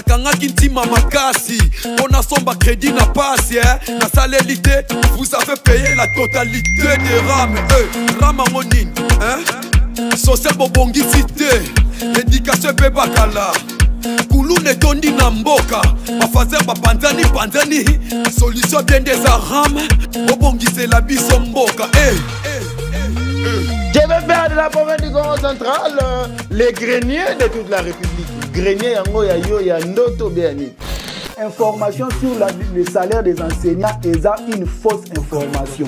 bakangaki ntima makasi pona somba crédit na passe na salélité vous avez payé la totalité des rames rama ngonine social bobongisi te éducation pe bakala kulune tondi na mboka bafazer bapanzani panzani solution bien des arame bobongisela biso mboka Je vais faire de la province du Congo central les greniers de toute la République. Grenier yango ya yo ya ndoto béani. Information sur le salaire des enseignants est une fausse information.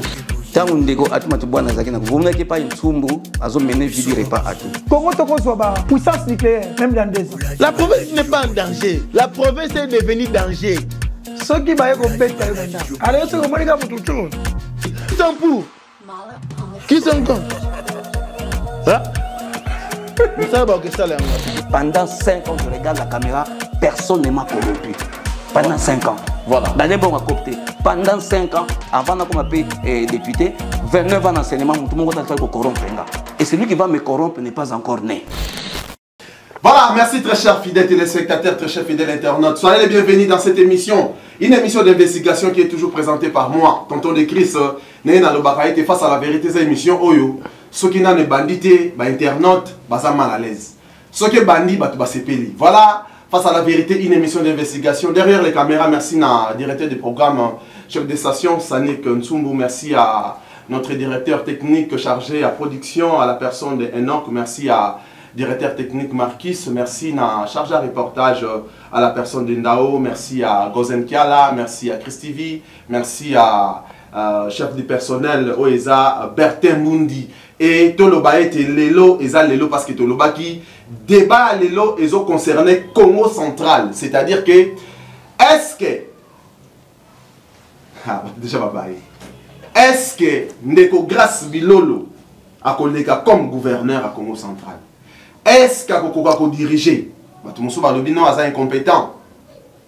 Tango ndeko atumatu bwana zakina vumeke pa ntumbu azo mener vidi repas atu. Congo toko soba puissance nucléaire même dans 2 ans. La province n'est pas en danger. La province est devenue danger. Ceux qui baillent comme bête maintenant. Allez ce comment les gars pour tout. Qui sont pour? Qui sont contre? Pendant 5 ans, je regarde la caméra, personne ne m'a corrompu. Pendant 5 ans. Voilà. Dans les bons à coopter. Pendant 5 ans, avant qu'on m'appelle député, 29 ans d'enseignement, tout le monde a fait corrompre. Et celui qui va me corrompre n'est pas encore né. Voilà, merci très chers fidèles téléspectateurs, très chers fidèles internautes. Soyez les bienvenus dans cette émission. Une émission d'investigation qui est toujours présentée par moi, Tonton de Chris, Néna Lobakaïte, face à la vérité, cette émission, Oyo. Ceux qui n'ont pas bandité, internautes, sont mal à l'aise. Ceux qui sont bandits, sont peli. Voilà, face à la vérité, une émission d'investigation. Derrière les caméras, merci à directeur du programme, chef de station, Sanik Ntsumbu. Merci à notre directeur technique chargé à production, à la personne de Enoch. Merci à directeur technique Marquis. Merci à chargé à reportage à la personne de Ndao. Merci à Gozen Kiala. Merci à Christivi. Merci à chef du personnel Oeza Bertin Mundi. Et Toloba était Lelo, Eza Lelo parce que Toloba qui débat Lelo, ils ont concerné Congo central. C'est-à-dire que, est-ce que, déjà est-ce que Ndeko Grace Bilolo a collé comme gouverneur à Congo central? Est-ce qu'il a dirigé? Tout le monde va dire non, il est incompétent.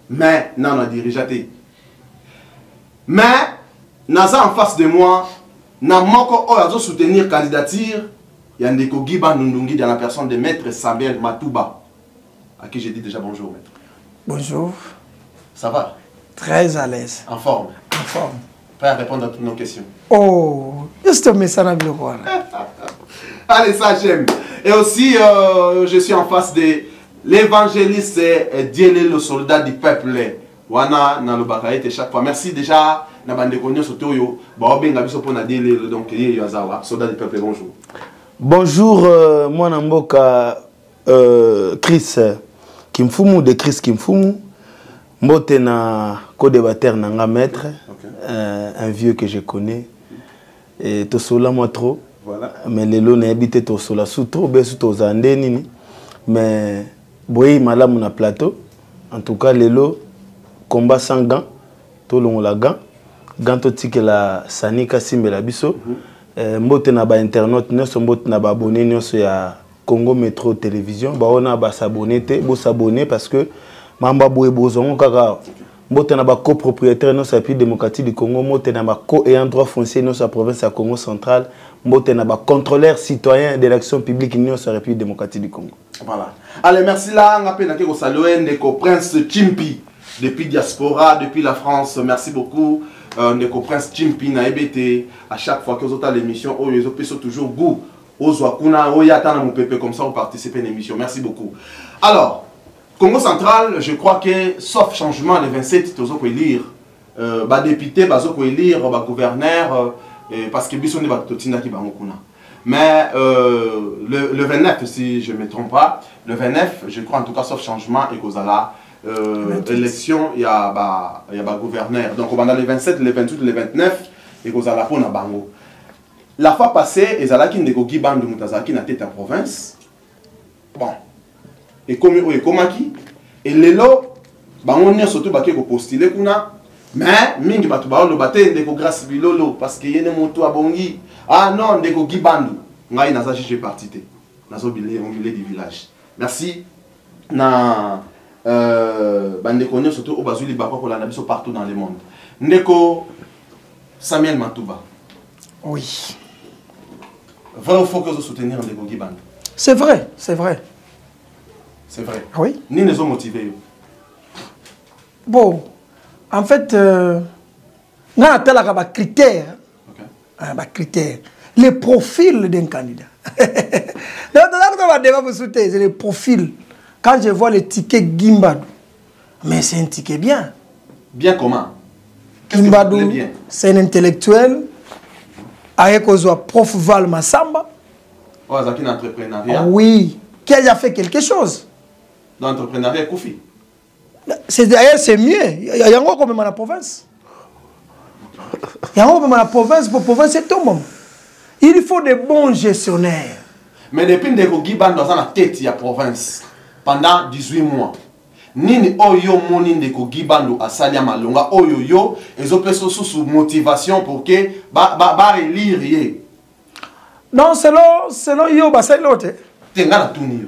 Mais non, on a dirigé. Mais, Naza en face de moi, na moko oyo soutenir candidature ya Ndeko Giba Nundungi dans la personne de Maître Samuel Matouba, à qui j'ai dit déjà bonjour maître. Bonjour. Ça va? Très à l'aise. En forme? En forme. Prêt à répondre à toutes nos questions? Oh, juste un message à voir. Allez, ça j'aime. Et aussi, je suis en face de l'évangéliste Diele, le soldat du peuple. Wana na lo bakaite chaque fois. Merci déjà. Na bande konyo sotoyo ba obenga biso pona délé donc ye yazawa soldat du peuple bonjour. Bonjour moi namboka Chris Kimfumu de Chris Kimfumu mbote na co-débatteur nanga maître un vieux que je connais et to sola moi trop voilà mais lelo na habité to sola sous trop besu to zande nini mais boyi malamu na plateau en tout cas lelo combat sans gants to longola gants ganto tike la sanika simbela biso mbote na ba internaute nyonso mbote na ba abonné nyonso ya Congo Métro Télévision ba ona ba s'abonner te bo s'abonner parce que mamba boye bozongo kaka mbote na ba copropriétaire no sa République démocratique du Congo mbote na ba co-ayant droit foncier no sa province ya Congo central mbote na ba contrôleur citoyen de l'action publique no sa République démocratique du Congo. Voilà. Allez, merci là ngapé na ko saluer Ndeko Prince Chimpi depuis diaspora, depuis la France. Merci beaucoup. Ndeko Prince Chimpi na EBT à chaque fois que vous avez l'émission oh ils ont toujours goût aux wakuna oh yata na mupépé comme ça vous participez à l'émission. Merci beaucoup. Alors Congo central, je crois que sauf changement le 27 tozo ko élire ba député bazo ko élire ba gouverneur parce que biso ne ba totinda ki bango kuna. Mais le 29 si je me trompe pas, le 29 je crois en tout cas sauf changement et kozala élection, il y a gouverneur. Donc, on va dans les 27, les 28, les 29, et qu'on a la peau dans Bango. La fois passée, ils ont dit que Giba Nundungi Mutazaki na tête à province. Bon. Et comme qui et les lots, on a surtout postulé kuna. Mais, mingi batu ba lo bate Ndeko Grace Bilolo parce que yene moto abongi. Ah non, Ndeko Giba Ndu. Ngai naza jije parti te. Nazo bilé au milieu du village. Merci. Na bande konyo surtout au bazuli bako ko la biso partout dans le monde. Ndeko Samuel Matouba. Oui. Vrai ou faux que vous soutenir Ndeko Giba Ndu? C'est vrai, c'est vrai. C'est vrai. Oui. Ni les ont motivés. Bon, en fait, on a un critère. Les profils d'un candidat. C'est les profils. Quand je vois le ticket Gimbadou, mais c'est un ticket bien. Bien comment? Gimbadou, c'est un intellectuel. Avec prof Val Massamba. Oh, c'est un entrepreneuriat. Oui, qui a déjà fait quelque chose. L'entrepreneuriat Koufi. C'est mieux. Il y a encore même dans la province. Il y a encore même dans la province. Pour la province, c'est tout le monde. Il faut des bons gestionnaires. Mais depuis que Gimbadou dans la tête de la province, pendant 18 mois, Nini Oyo Moni Ndeko Gimbadou à Salia Malonga, Oyo Yo, et ont sous motivation pour que ba élire. Non, selon Yo, c'est l'autre. Tenga tout ni.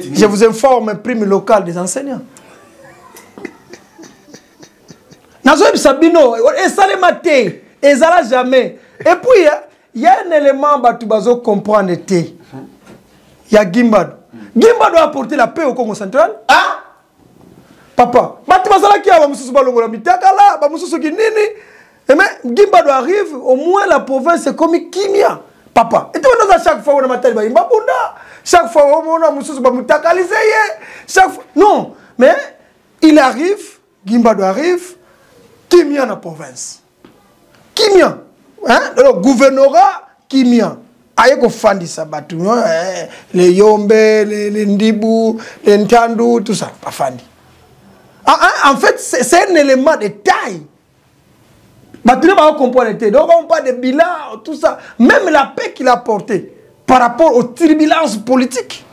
Je vous informe, prime locale des enseignants. Nazoïb Sabino, et ça les maté, et ça là jamais. Et puis, il y a un élément que tu comprendre. Il y a Gimbadou. Gimbadou a apporté la paix au Congo central. Ah? Papa, Gimbadou arrive, au moins la province est comme Kimia. Papa, et tu vois, chaque fois on a maté, chaque fois on a mutakalisé. Non, mais il arrive, Gimbadou arrive, Kimia dans la province. Kimia, hein? Le gouvernorat Kimia. Aïe, Fandi Sabatu, les Yombe, les Ndibou, les Ntandou, tout ça, pas Fandi. En fait, c'est un élément de taille. Tout le monde comprend. Donc, on parle de bilan, tout ça. Même la paix qu'il a apportée par rapport aux turbulences politiques,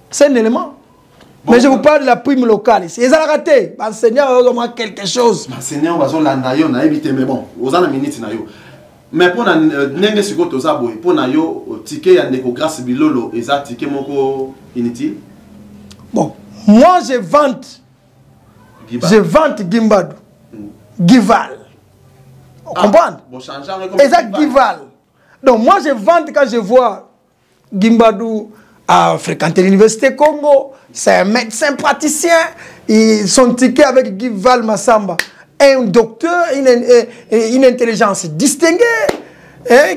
c'est un élément. Bon, mais je vous parle de la prime locale ici. Ils ont raté. L'enseignant a au moins quelque chose. L'enseignant a évité, mais bon, aux ans minutes. Mais pour n'engue ce que tu as beau, pour n'ayo ticket ya neko grâce bilolo, et ça ticket moko inutile. Bon, moi je vante. Je vante Gimbadou. Gival. Vous comprenez? Et ça Gival. Donc moi je vante quand je vois Gimbadou à fréquenter l'université Congo. C'est un médecin praticien. Son ticket avec Gival Massamba. Un docteur, une intelligence distinguée,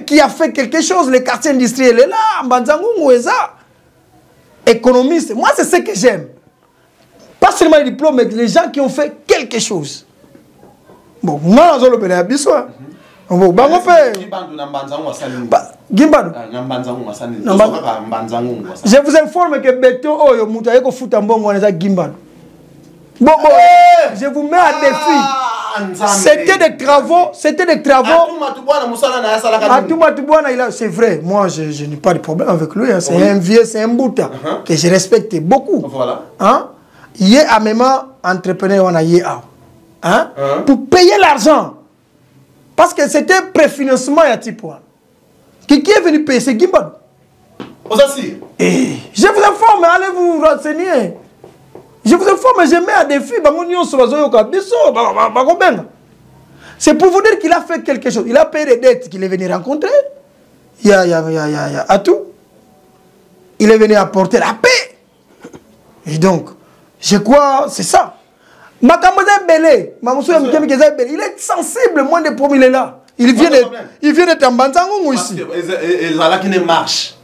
qui a fait quelque chose. Le quartier industriel est là, Mbanzangungu est ça. Économiste. Moi, c'est ce que j'aime. Pas seulement les diplômes, mais les gens qui ont fait quelque chose. Bon, moi, je vais le faire. Je vous informe que Beto, Gimbadou. Bon, je vous mets à défi. C'était des travaux. C'est vrai. Moi, je n'ai pas de problème avec lui. Hein. C'est un vieux, c'est un bouta que je respecte beaucoup. Voilà. Hein? Il est à même entrepreneur, on a hein? Pour payer l'argent. Parce que c'était un préfinancement à type. Qui est venu payer? C'est Gimbadou. Je vous informe, allez vous renseigner. Je vous informe, je mets à défi. C'est pour vous dire qu'il a fait quelque chose. Il a payé les dettes qu'il est venu rencontrer. Il y a tout. Il est venu apporter la paix. Et donc, je crois, c'est ça. Il est sensible, moins de problèmes, il est là. Il vient d'être en Banzangungu ici. Et là qui ne marche.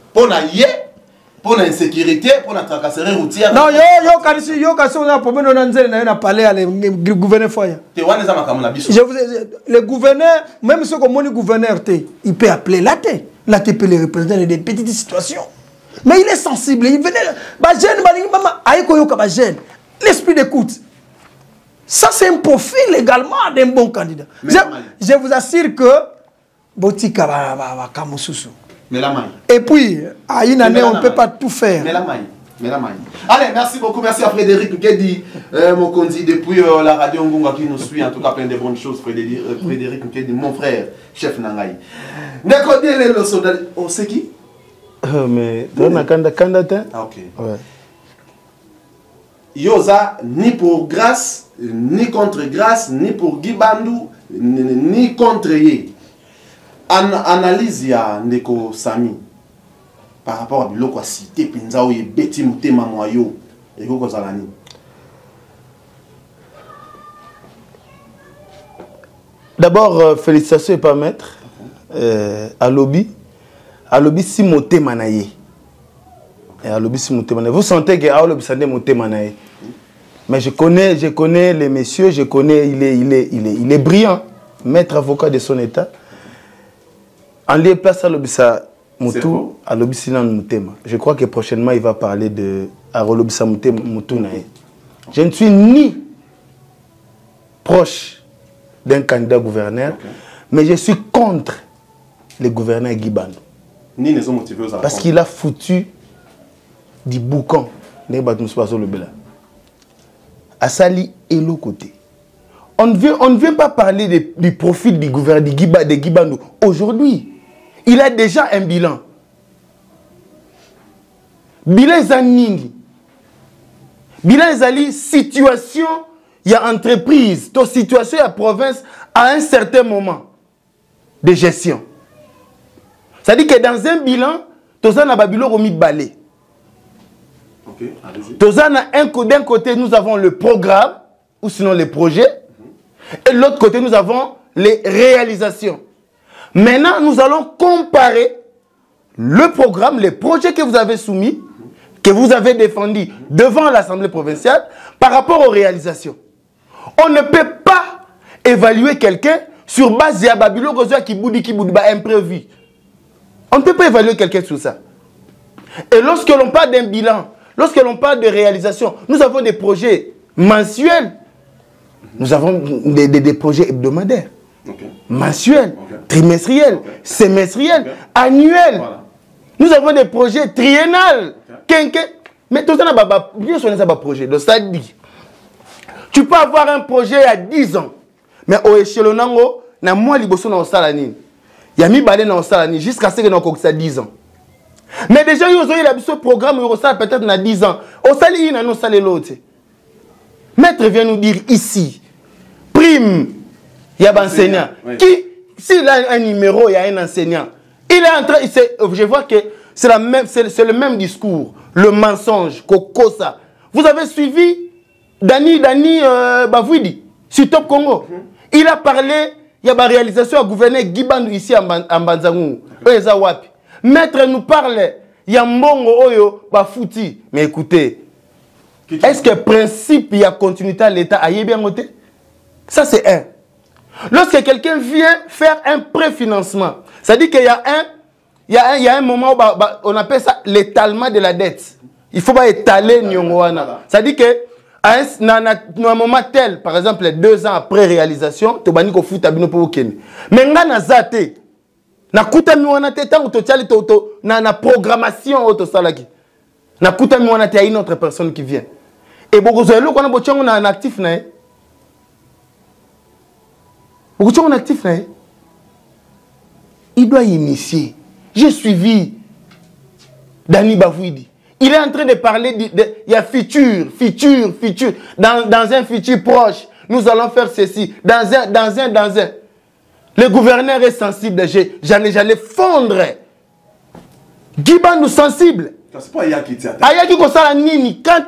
Pour l'insécurité, pour la tracasserie routière. Non, on a un problème, on a parlé à le gouverneur Foya. Le gouverneur, même ceux qui ont le gouverneur, il peut appeler Laté peut les représenter des petites situations. Mais il est sensible, il venait, l'esprit d'écoute. Ça, c'est un profil également d'un bon candidat. Je vous assure que Botika va Kamoussousou. Et puis, à une année, on ne peut pas tout faire. Allez, merci beaucoup. Merci à Frédéric Nkedi, mon condi, depuis la radio Ngunga qui nous suit. En tout cas, plein de bonnes choses. Frédéric Nkedi, mon frère, chef Nangaï. D'accord, bien le soldat. Oh, c'est qui? Mais, tu as un candidat? Ah, ok. Ouais. Yoza, ni pour grâce, ni contre grâce, ni pour Gimbadou, ni contre Yé. Analyse ya Ndeko Sami par rapport à l'oko cité Pinzao et Betty Mutema Moyo Et vous, vous allez. D'abord, félicitations et pas maître. À lobby si moté manaye. À lobby si moté manaye. Vous sentez que à lobby ça n'est moté manaye. Mais je connais les messieurs, je connais, il est brillant, maître avocat de son état. En lieu place à lobby ça moto, à lobby sinon motema. Je crois que prochainement il va parler de à lobby ça moté moto naye. Je ne suis ni proche d'un candidat gouverneur, mais je suis contre le gouverneur Guy Bandou. Ni les ont motivés aux parce qu'il a foutu du boucan. À Sali et l'autre côté. On ne vient pas parler du profil du gouverneur de Guy Bandou. Aujourd'hui, il a déjà un bilan. Bilan Zaningi. Bilan Zali, situation, il y a entreprise, ton situation, il y a province à un certain moment de gestion. C'est-à-dire que dans un bilan, tu as un babylon remis de balai. D'un côté, nous avons le programme, ou sinon les projets, et de l'autre côté, nous avons les réalisations. Maintenant, nous allons comparer le programme, les projets que vous avez soumis, que vous avez défendus devant l'Assemblée provinciale, par rapport aux réalisations. On ne peut pas évaluer quelqu'un sur base de babylon qui boudi imprévu. On ne peut pas évaluer quelqu'un sur ça. Et lorsque l'on parle d'un bilan, lorsque l'on parle de réalisation, nous avons des projets mensuels, nous avons des projets hebdomadaires, mensuels, trimestriels, semestriels, annuels. Voilà. Nous avons des projets triennales. Mais tout ça, c'est un projet. Donc, ça dit, tu peux avoir un projet à 10 ans, mais au échelonango, na moi liboso na salanine. Il y a mis balé dans salani jusqu'à ce que nous ça 10 ans. Mais déjà il y a ce programme peut-être dans 10 ans. Au sali il n'a salé l'autre. Maître vient nous dire ici prime il y a un enseignant qui s'il a un numéro il y a un enseignant. Il est en train je vois que c'est le même discours, le mensonge Kokosa. Vous avez suivi Dani Bavouidi sur Top Congo. Il a parlé, il y a une réalisation à gouverner Guy Bandou ici en Banzangou. Maître nous parle, il y a Mbongo Oyo Bafouti. Mais écoutez, est-ce que le principe, il y a continuité à l'État à bien noté? Ça c'est un. Lorsque quelqu'un vient faire un préfinancement, ça dit qu'il y a un moment où on appelle ça l'étalement de la dette. Il ne faut pas étaler Nyongwana. Ça dit que à un moment tel, par exemple 2 ans après réalisation, tu vas dire que fout à bino pour Kenya. Mais nga na zate, na kuta miwana te tango to tchali to na programmation auto salaki. Na kuta miwana te a une autre personne qui vient. Et beaucoup de gens qu'on a bochongo na actif na. Beaucoup de gens actif na. Il doit initier. J'ai suivi Dani Bavouidi. Il est en train de parler, il y a futur. Dans un futur proche, nous allons faire ceci. Dans un. Le gouverneur est sensible. J'allais fondre. Guy Bandou sensible. C'est pas Ayaki qui Ayaki ko sala nini. Quand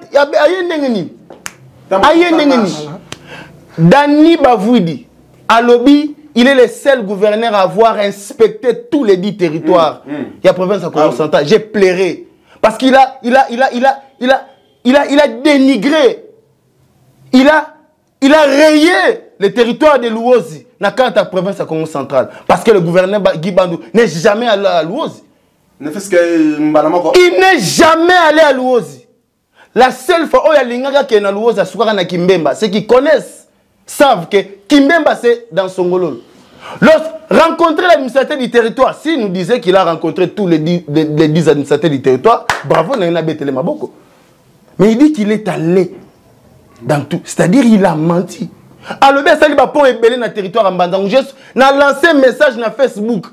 Dani Bavouidi, à Lobby, il est le seul gouverneur à avoir inspecté tous les 10 territoires. Il y a province à Congo central. J'ai pleuré. Parce qu'il a dénigré, il a rayé le territoire de Luozi dans la province à Congo central. Parce que le gouverneur Guy Bandou n'est jamais allé à Luozi. Il n'est jamais allé à Luozi. La seule fois où il y a l'ingaka qui est à Luozi, à Kimbemba, ceux qui connaissent savent que Kimbemba c'est dans Songololo. Rencontrer l'administrateur du territoire, s'il nous disait qu'il a rencontré tous les 10 administrateurs du territoire, bravo, mais il dit qu'il est allé dans tout. C'est-à-dire qu'il a menti. Alors, bien, ça lui va pas ébeler dans le territoire en Bandang. Il a lancé un message sur Facebook.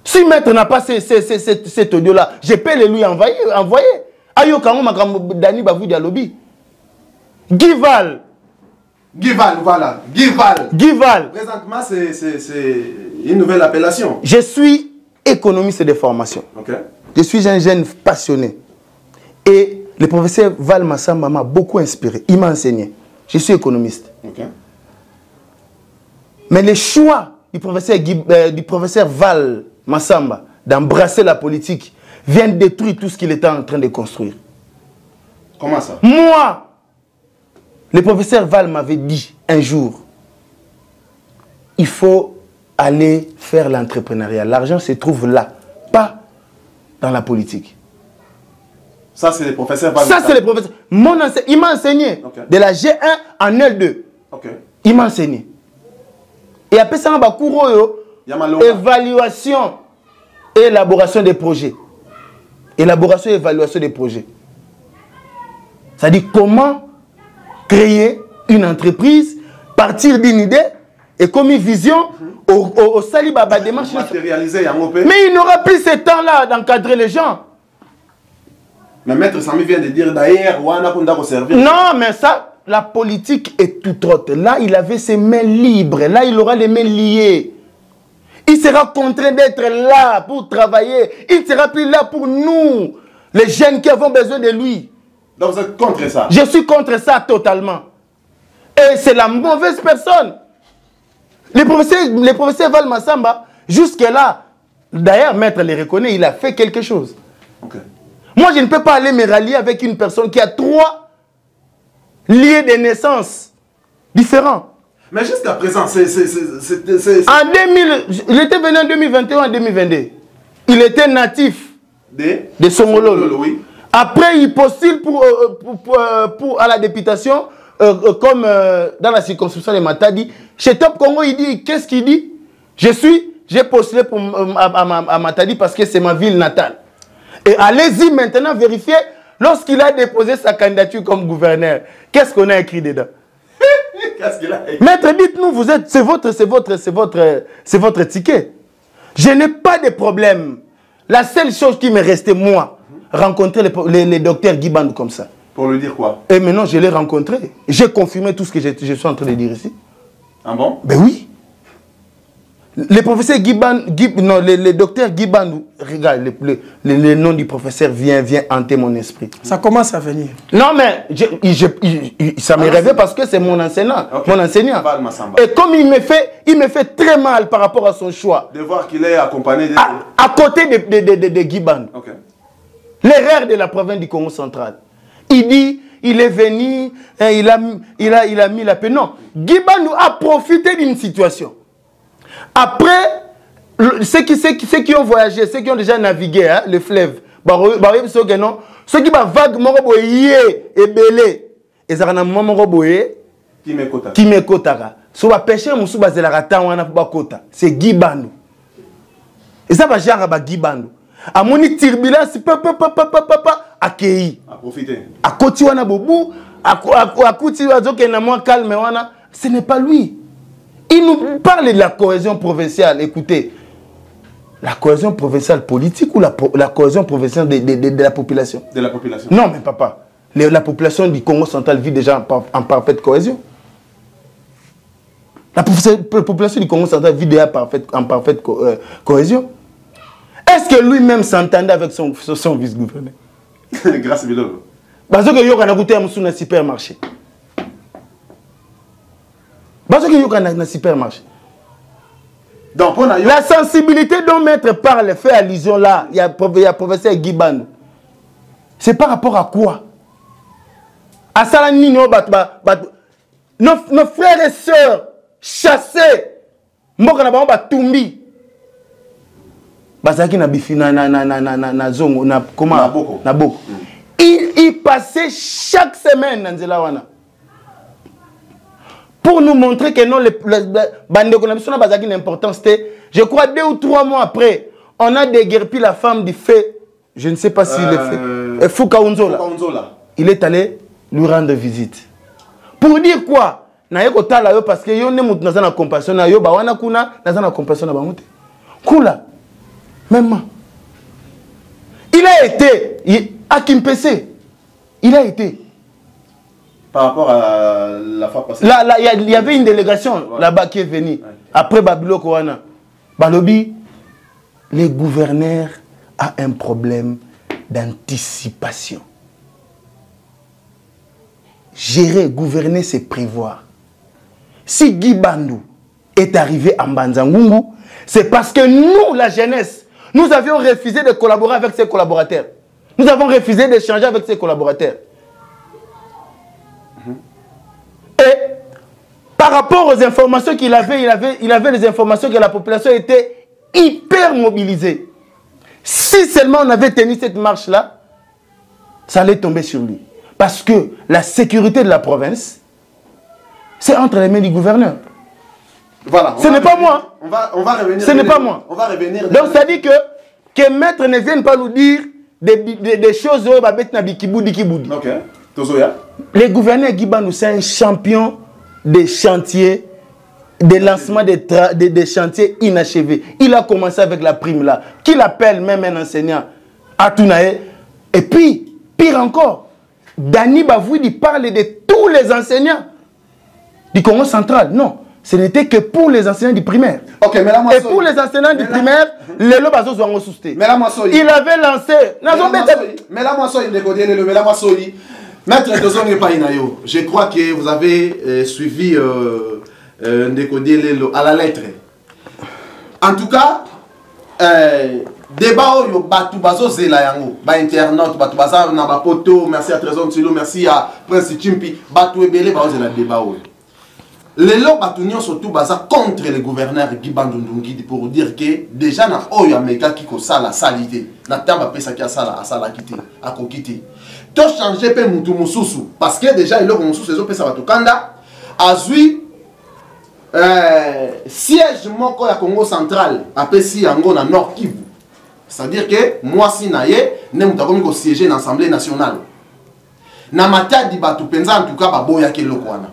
Si maître n'a pas cet audio-là, je peux le lui envoyer. Ayo Kango Dani Bavou Dialobi. Gival. Voilà. Gival. Présentement, c'est une nouvelle appellation. Je suis économiste de formation. Okay. Je suis un jeune passionné. Et Le professeur Val Massamba m'a beaucoup inspiré. Il m'a enseigné. Je suis économiste. Okay. Mais les choix du professeur Val Massamba d'embrasser la politique viennent détruire tout ce qu'il était en train de construire. Comment ça? Moi, le professeur Val m'avait dit un jour, il faut aller faire l'entrepreneuriat. L'argent se trouve là, pas dans la politique. Ça, c'est le professeur Val. Ça, c'est le professeur. Il m'a enseigné de la G1 en L2. Okay. Il m'a enseigné. Et après ça, évaluation et élaboration des projets. Élaboration et évaluation des projets. C'est-à-dire comment créer une entreprise, partir d'une idée et comme une vision au salibaba démarche. Matérialiser. Mais il n'aura plus ce temps-là d'encadrer les gens. Mais Maître Sami vient de dire d'ailleurs, servir. Non, mais ça, la politique est tout autre. Là, il avait ses mains libres. Là, il aura les mains liées. Il sera contraint d'être là pour travailler. Il ne sera plus là pour nous, les jeunes qui avons besoin de lui. Donc vous êtes contre ça? Je suis contre ça totalement. Et c'est la mauvaise personne. Le professeur Val Massamba, jusque-là, d'ailleurs, Maître le reconnaît, il a fait quelque chose. Okay. Moi, je ne peux pas aller me rallier avec une personne qui a 3 liés de naissance différents. Mais jusqu'à présent, c'est... En 2000, il était venu en 2021 en 2022. Il était natif de Songololo. Oui. Après, il postule à la députation, comme dans la circonscription de Matadi. Chez Top Congo, il dit, qu'est-ce qu'il dit? J'ai postulé à Matadi parce que c'est ma ville natale. Et allez-y maintenant vérifier, lorsqu'il a déposé sa candidature comme gouverneur, qu'est-ce qu'on a écrit dedans? Qu'est-ce qu'il a écrit? Maître, dites-nous, c'est votre ticket. Je n'ai pas de problème. La seule chose qui me restait, moi, rencontrer les docteurs Guy Bandou comme ça. Pour lui dire quoi? Et maintenant, je l'ai rencontré. J'ai confirmé tout ce que je suis en train de dire ici. Ah bon? Ben oui. Le professeur le docteur Guy Bandou, regarde, le nom du professeur vient hanter mon esprit. Ça commence à venir. Non, mais ça me rêvait parce que c'est mon enseignant. Okay. Mon enseignant. Et comme il me fait très mal par rapport à son choix. De voir qu'il est accompagné de... À côté de Guy Bandou. Okay. L'erreur de la province du Congo central. Il dit, il est venu, il a mis la paix. Non, Guy Bandou a profité d'une situation. Après, ceux qui ont voyagé, ceux qui ont déjà navigué, hein, le fleuve, ceux qui ont vague, et belé, et ça a qui me kota. Si on pêcher, c'est Guy Bandou. Et ça va genre à Guy Bandou. À mon turbulence, à Kei. À profiter. À côté wana bobu, à côté wana moins calme wana, ce n'est pas lui. Il nous parle de la cohésion provinciale. Écoutez, la cohésion provinciale politique ou la cohésion provinciale de la population? De la population. Non, mais papa, la population du Congo central vit déjà en parfaite cohésion. La population du Congo central vit déjà en parfaite cohésion. Est-ce que lui-même s'entendait avec son vice-gouverneur? Grâce à Bilo. Parce que yo kana goûté un supermarché. Parce que yo kana un supermarché. Donc la sensibilité dont Maître parle fait allusion là, il y a professeur Guy Bandou. C'est par rapport à quoi? À Salani nos frères et sœurs chassés, mboka na bango batumbi. Bazaki na bifi na zongo na comment na boko. Il passait chaque semaine dans Nzela wana pour nous montrer que non les bandeko na biso na bazaki une importance. Je crois 2 ou 3 mois après, on a déguerpi la femme du fait, je ne sais pas si le fait Fouka Unzola. Il est allé lui rendre visite. Pour dire quoi? Na yeko tala yo parce que yo ne mutu na compassion na yo ba wana kuna na compassion na bangote. Kula. Même. Il a été à Kimpese. Il a été. Par rapport à la fois passée. Là, il y avait une délégation là-bas qui est venue. Ouais. Après Babilo Kowana. Balobi, le gouverneur a un problème d'anticipation. gérer, gouverner, c'est prévoir. Si Guy Bandou est arrivé à Mbanzangungu, c'est parce que nous, la jeunesse, nous avions refusé de collaborer avec ses collaborateurs. Nous avons refusé d'échanger avec ses collaborateurs. Et par rapport aux informations qu'il avait, il avait les informations que la population était hyper mobilisée. Si seulement on avait tenu cette marche-là, ça allait tomber sur lui. Parce que la sécurité de la province, c'est entre les mains du gouverneur. Voilà. Ce n'est pas moi. On va revenir. Ce n'est pas moi. On va revenir. Donc ça dit que maître ne vienne pas nous dire des choses. Ok. Tozoya. Le gouverneur Guy Bandou, c'est un champion des chantiers, des lancements des chantiers inachevés. Il a commencé avec la prime là, qu'il appelle même un enseignant à Tounae. Et puis, pire encore, Dani Bavoudi parle de tous les enseignants du Congo central. Non, ce n'était que pour les enseignants du primaire. Okay, mais et pour les enseignants du primaire, le lobazo soit ressuscité. Il avait lancé. Mais là, moi, soy, Maître Tozonge Painayo, je crois que vous avez suivi Ndekodielelo à la lettre. En tout cas, débat au batu bazo zela yango, ba internaute, batu baza na ba poto, merci à Trésor Ntilo, merci à Prince Chimpi, batu ebele ba zela débat o. Lelo batu nyo surtout baza contre le gouverneur Guy Bandou Ndungi pour dire que déjà na oyo ameka ki ko sala salité, na tamba pesa ki asala kiti, akokiti. To changer pe mutu mususu parce que déjà il a mususu ezo pesa batu kanda azui siège moko ya Congo central apesi yango na Nord Kivu. C'est-à-dire que moi si naye ne mutakomi ko siéger dans l'Assemblée nationale. Na matadi batu penza en tout cas baboya ke lokwana.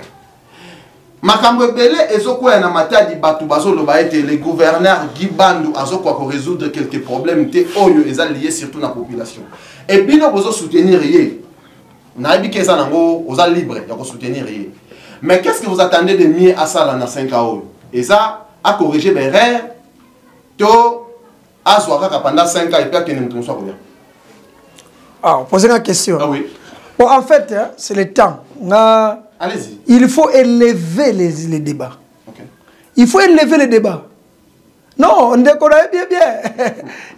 Makambo ebele ezokoya na matadi batu bazoloba ete le gouverneur Guy Bandou azokwa ko résoudre quelques problèmes te oyo eza lié surtout na population. Et puis nous besoin soutenir yé. Nabi ke ça nango oza libre ya ko soutenir yé. Mais qu'est-ce que vous attendez de mieux à ça dans 5 ans? Et ça a corrigé les erreurs to azwaka pendant 5 ans et puis que nous soit bien. Ah, posez la question. Ah oui. Bon, en fait, hein, c'est le temps. Allez-y. Il faut élever les débats. Okay. Il faut élever les débats. Non, on connaît bien.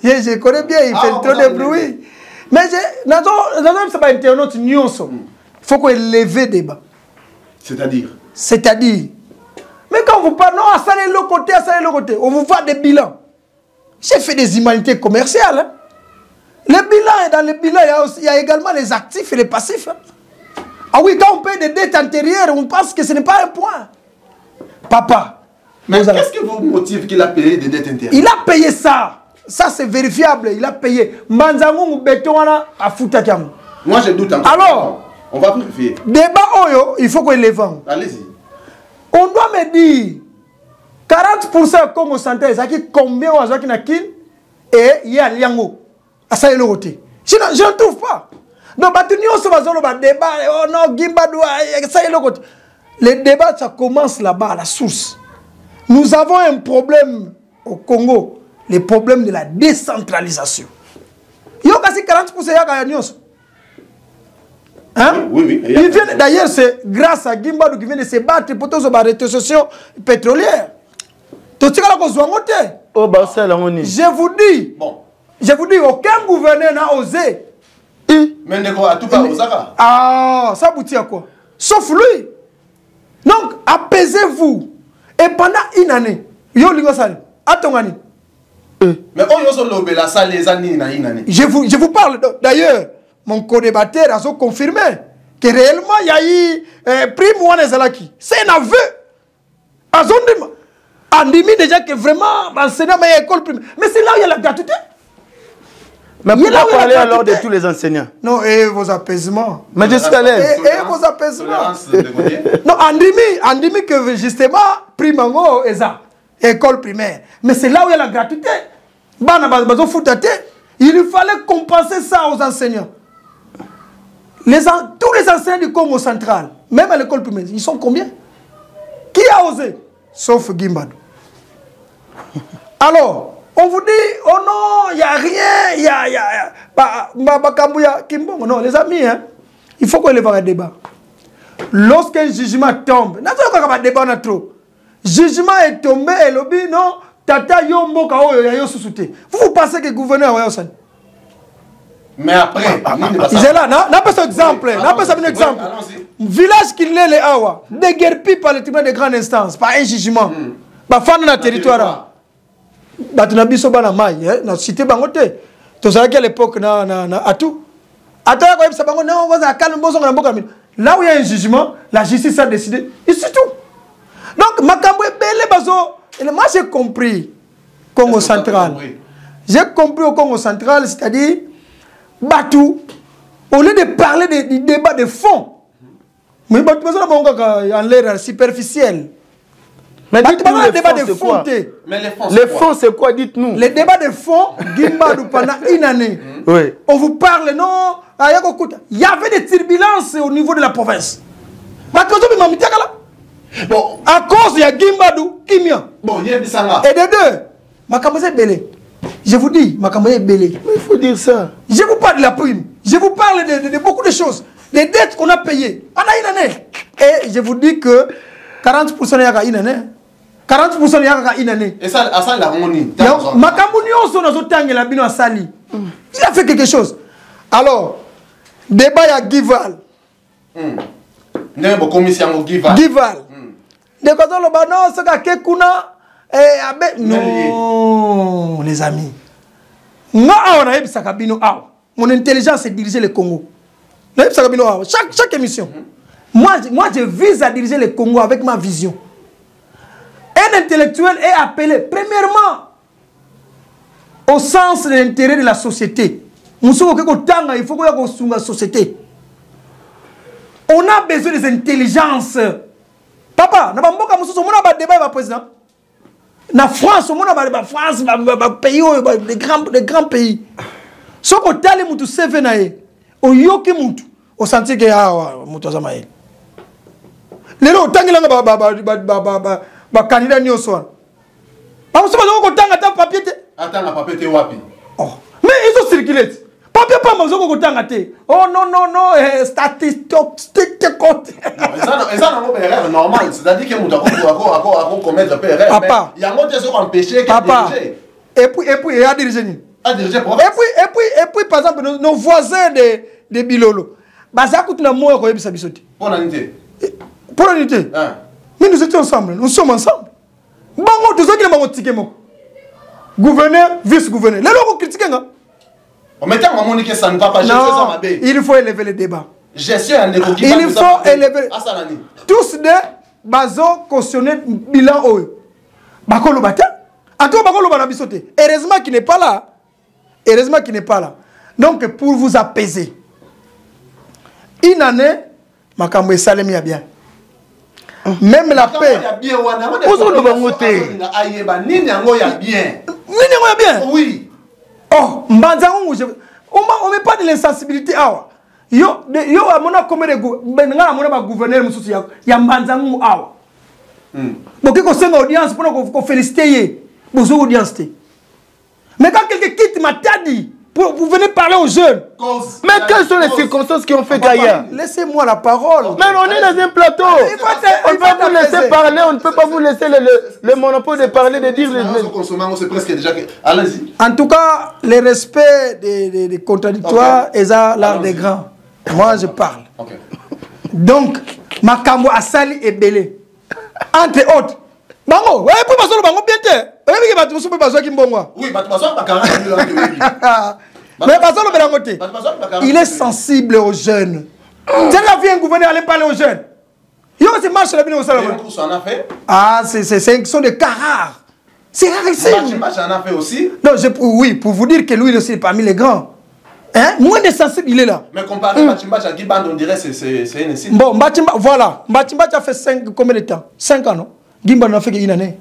Je connais bien, il fait trop de bruit. Mais c'est pas internaute news. Il faut qu'on élève les débats. C'est-à-dire? C'est-à-dire. Mais quand vous parlez, non, ça c'est le côté, on vous voit des bilans. J'ai fait des humanités commerciales. Hein. Les bilans, dans les bilans, il y a également les actifs et les passifs. Hein. Ah oui, quand on paye des dettes antérieures, on pense que ce n'est pas un point. Papa. Mais qu'est-ce qui vous motive qu'il a payé des dettes intérieures? Il a payé ça. Ça, c'est vérifiable. Il a payé. Manzango béton à Foutakiam. Moi, je doute encore. Alors, on va vérifier. Débat Oyo, il faut qu'on les vende. Allez-y. On doit me dire 40% Congo Central, ça qui combien on a qui et il y a Liango. À ça, il est côté. Je ne trouve pas. Donc, débat, oh non, Gimbadou, ça est le côté. Les débats, ça commence là-bas, à la source. Nous avons un problème au Congo, le problème de la décentralisation. Il y a quasi 40% de hein? Oui. D'ailleurs, c'est grâce à Gimbadou qui vient de se battre pour toutes les rétrocessions pétrolières. Je vous dis, aucun gouverneur n'a osé. Mais à tout cas, Osaka. Ah, ça aboutit à quoi? Sauf lui. Donc, apaisez-vous. Et pendant une année, mais je vous parle. D'ailleurs, mon co-débatteur a confirmé que réellement, il y a eu prime Wanezalaki. C'est un aveu. On dit déjà que vraiment, l'enseignant est école primaire. Mais c'est là où il y a la gratuité. Mais pourquoi parler alors de tous les enseignants? Non, et vos apaisements. Mais je suis à l'aise. Et vos apaisements. Non, on dit que justement, primango est ça. École primaire. Mais c'est là où il y a la gratuité. Il fallait compenser ça aux enseignants. Tous les enseignants du Congo central, même à l'école primaire, ils sont combien? Qui a osé? Sauf Gimbadou. Alors, on vous dit, oh non, il n'y a rien, il y a... Non, les amis, hein, il faut qu'on élève un débat. lorsqu'un jugement tombe, n'a débat na trop. Jugement est tombé et lobby non, tata yombo ka oyo ya yo susute. Vous pensez que le gouverneur wa yosan? Mais après, il est là, n'a pas cet exemple, n'a pas un exemple. Village qui l'est les awa, déguerpi par le tribunal de grande instance, par un jugement. Ba fan na territoire. Ba tuna biso bana mai, na cité bangote. To ça à l'époque na atou. Attends quand ça bango non, on va calme bozo na boka. Là où il y a un jugement, la justice a décidé. Et c'est tout. Donc makambo belé bazo, moi j'ai compris Congo central. J'ai compris au Congo central, c'est-à-dire Batou, au lieu de parler du débat de fond, mais Batou, en l'air superficiel. Mais dites-nous le débat de c'est fond. Quoi? Mais les fonds, c'est quoi? Dites-nous. Les débats de fond, Gimbadou pendant une année. Oui. On vous parle, non? Il y avait des turbulences au niveau de la province. Bon, à cause de Gimbadou, Kimia. Bon, il y a des sangs. Et de deux, Makamose Belé. Je vous dis, Makamose Belé. Il faut dire ça. Je vous parle de la prime. Je vous parle de beaucoup de choses. Les dettes qu'on a payées. On a une année. Et je vous dis que 40% y a une année. 40% y a une année. Et ça, à ça, la harmonie. Il a fait quelque chose. Alors, débat à Gival. Gival. Non, les amis. Mon intelligence est diriger le Congo. Chaque émission. Moi, je vise à diriger le Congo avec ma vision. Un intellectuel est appelé, premièrement, au sens de l'intérêt de la société. Il faut que la société. On a besoin des intelligences. Papa, on a un débat président. Na France, on a France, pays, des grands pays. Si on a les gens qui on yoki mutu, on sentit que mutu zamaï. Les gens qui ont candidat ni au soir. Parce que on a papier. Attends, la papier wapi. Oh, mais ils ont circulé. Papier pas mazo ko tangate. Oh non, statistique. Non, ça n'a pas normal. C'est-à-dire que mutu a commettre erreur. Papa. Il y a monté sur empêcher que diriger. Et puis il a dirigé. Et puis, par exemple, nos voisins de Bilolo, ça coûte une moue pour pour l'unité. Pour l'unité. Mais nous étions ensemble, nous sommes ensemble. Bango, tous ceux qui l'ont critiqué, gouverneur, vice-gouverneur. Les gens critiquent. Ça ne va pas. Non, il faut élever le débat. Il faut élever. Tous des bazos cautionnés bilan haut. Bakolo bata. En tout cas, Bakolo bana bisoté. Heureusement qu'il n'est pas là. Heureusement qu'il n'est pas là. Donc, pour vous apaiser, une année, Makambo et Salem y a bien. Même la paix. Oui. Oh, on ne met pas de l'insensibilité. Yo, amona comme de gouverneur, il y a Mbanzangu awa. Donc, il y a une audience pour féliciter. Audience. Mais quand quelqu'un quitte ma tadi, vous venez parler aux jeunes. Mais quelles sont les circonstances qui ont fait qu'ailleurs? Laissez-moi la parole. Mais on est dans un plateau. On ne peut pas vous laisser parler, on ne peut pas vous laisser le monopole de parler, de dire... Allez-y. En tout cas, le respect des contradictoires est l'art des grands. Moi, je parle. Donc, Makambo Asali et Belé. Entre autres. Bango, ouais, pour passer le bango bien te. Oui, mais il est sensible aux jeunes. C'est la vie un gouverneur aller parler aux jeunes. Ah, ce sont des cas rares. C'est rarissime. Non, oui, pour vous dire que lui aussi est parmi les grands. Hein? Moins de sensible, il est là. Mais comparé à Mbachimba, à Guiband, on dirait que c'est une signe. Bon, Mbachimba, voilà. Mbachimba, tu as fait combien de temps? 5 ans, non? Guiband a fait une année.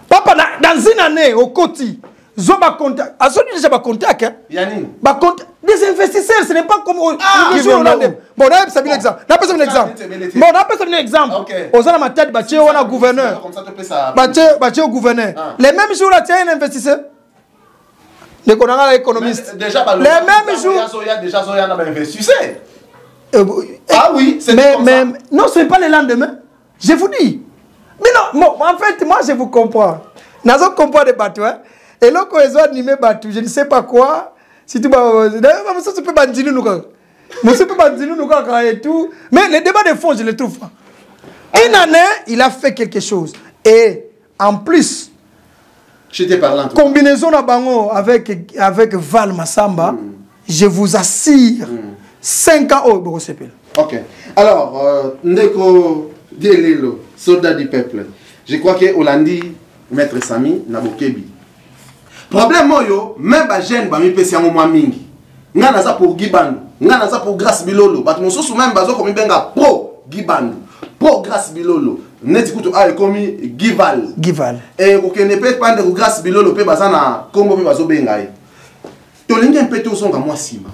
Papa, dans une année, au côté, ils ont contact. À ce déjà contact, hein? Yannick. Des investisseurs, ce n'est pas comme bon, on a un exemple. On a un exemple. On a ma tête, on a gouverneur. Au gouverneur. Les mêmes jours, là, tu as un investisseur. Les économistes. Déjà, les mêmes jours. Il y a déjà un investisseur. Ah oui, c'est comme mais, ça. non, ce n'est pas le lendemain. Je vous dis. Mais non, bon, en fait, moi, je vous comprends. Nazo comprend des bateaux, hein. Et là, quand ils ont animé bateau, je ne sais pas quoi. Si tu vas. D'ailleurs, ça peut pas dire nous. Monsieur peut pas dire nous et tout. Mais les débats de fond, je les trouve pas. Une année, il a fait quelque chose. Et en plus, J'étais parlant. combinaison à Bango avec Val Massamba, je vous assure, 5 ans au Bureau CPL. Ok. Alors, Ndeko Dielelo, soldat du peuple. Je crois que Hollandi, Maître Sami, Nabokebi. Problème moyo, même les jeunes, ils peuvent se faire mingi. Nga naza pour Gibandu, nga naza pour Grâce Bilolo. Bat mosusu même bazo comme benga pro Gibandu, pro Grâce Bilolo. Neti kuto a komi Gival. Gival. Et ko kene pe pande ko Grâce Bilolo pe bazana kombo pe bazo benga yi. To lingi mpete osonga moi sima.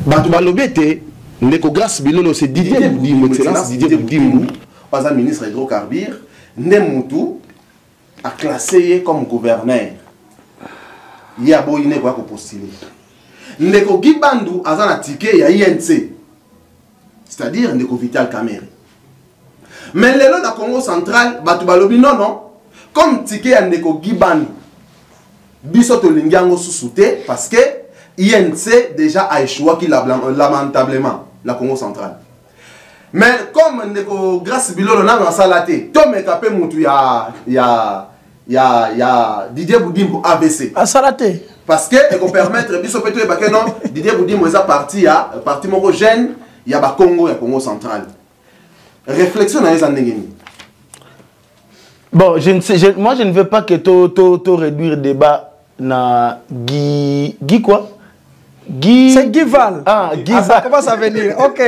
Bato balobete ndeko Grâce Bilolo c'est Didier Boudimou, excellence Didier Boudimou, pas ministre hydrocarbures, Nemutu a classé comme gouverneur. Il y a boyine quoi ko postuler. Ndeko Gibandu azana ticket ya INC. C'est-à-dire Ndeko Vital Kamerhe. Mais le long de Congo central, batu balobi non. Comme ticket ya Ndeko Gibandu. Biso to lingango sous-souté parce que INC déjà a échoué lamentablement la Congo centrale. Mais comme Ndeko Grâce Bilolo na salate, to me kapé mutu ya Didier Boudimou AVC. À Salaté. Parce que et qu'on permettre biso peto e non Didier Boudimou est parti à parti moko jeune il y a ba Congo et Congo central. Réflexion dans les années. Bon, je ne sais, moi je ne veux pas que tu réduire le débat na Guy quoi? Guy. C'est Guival. Ah, Guival. Ah, ça commence à venir. Ok.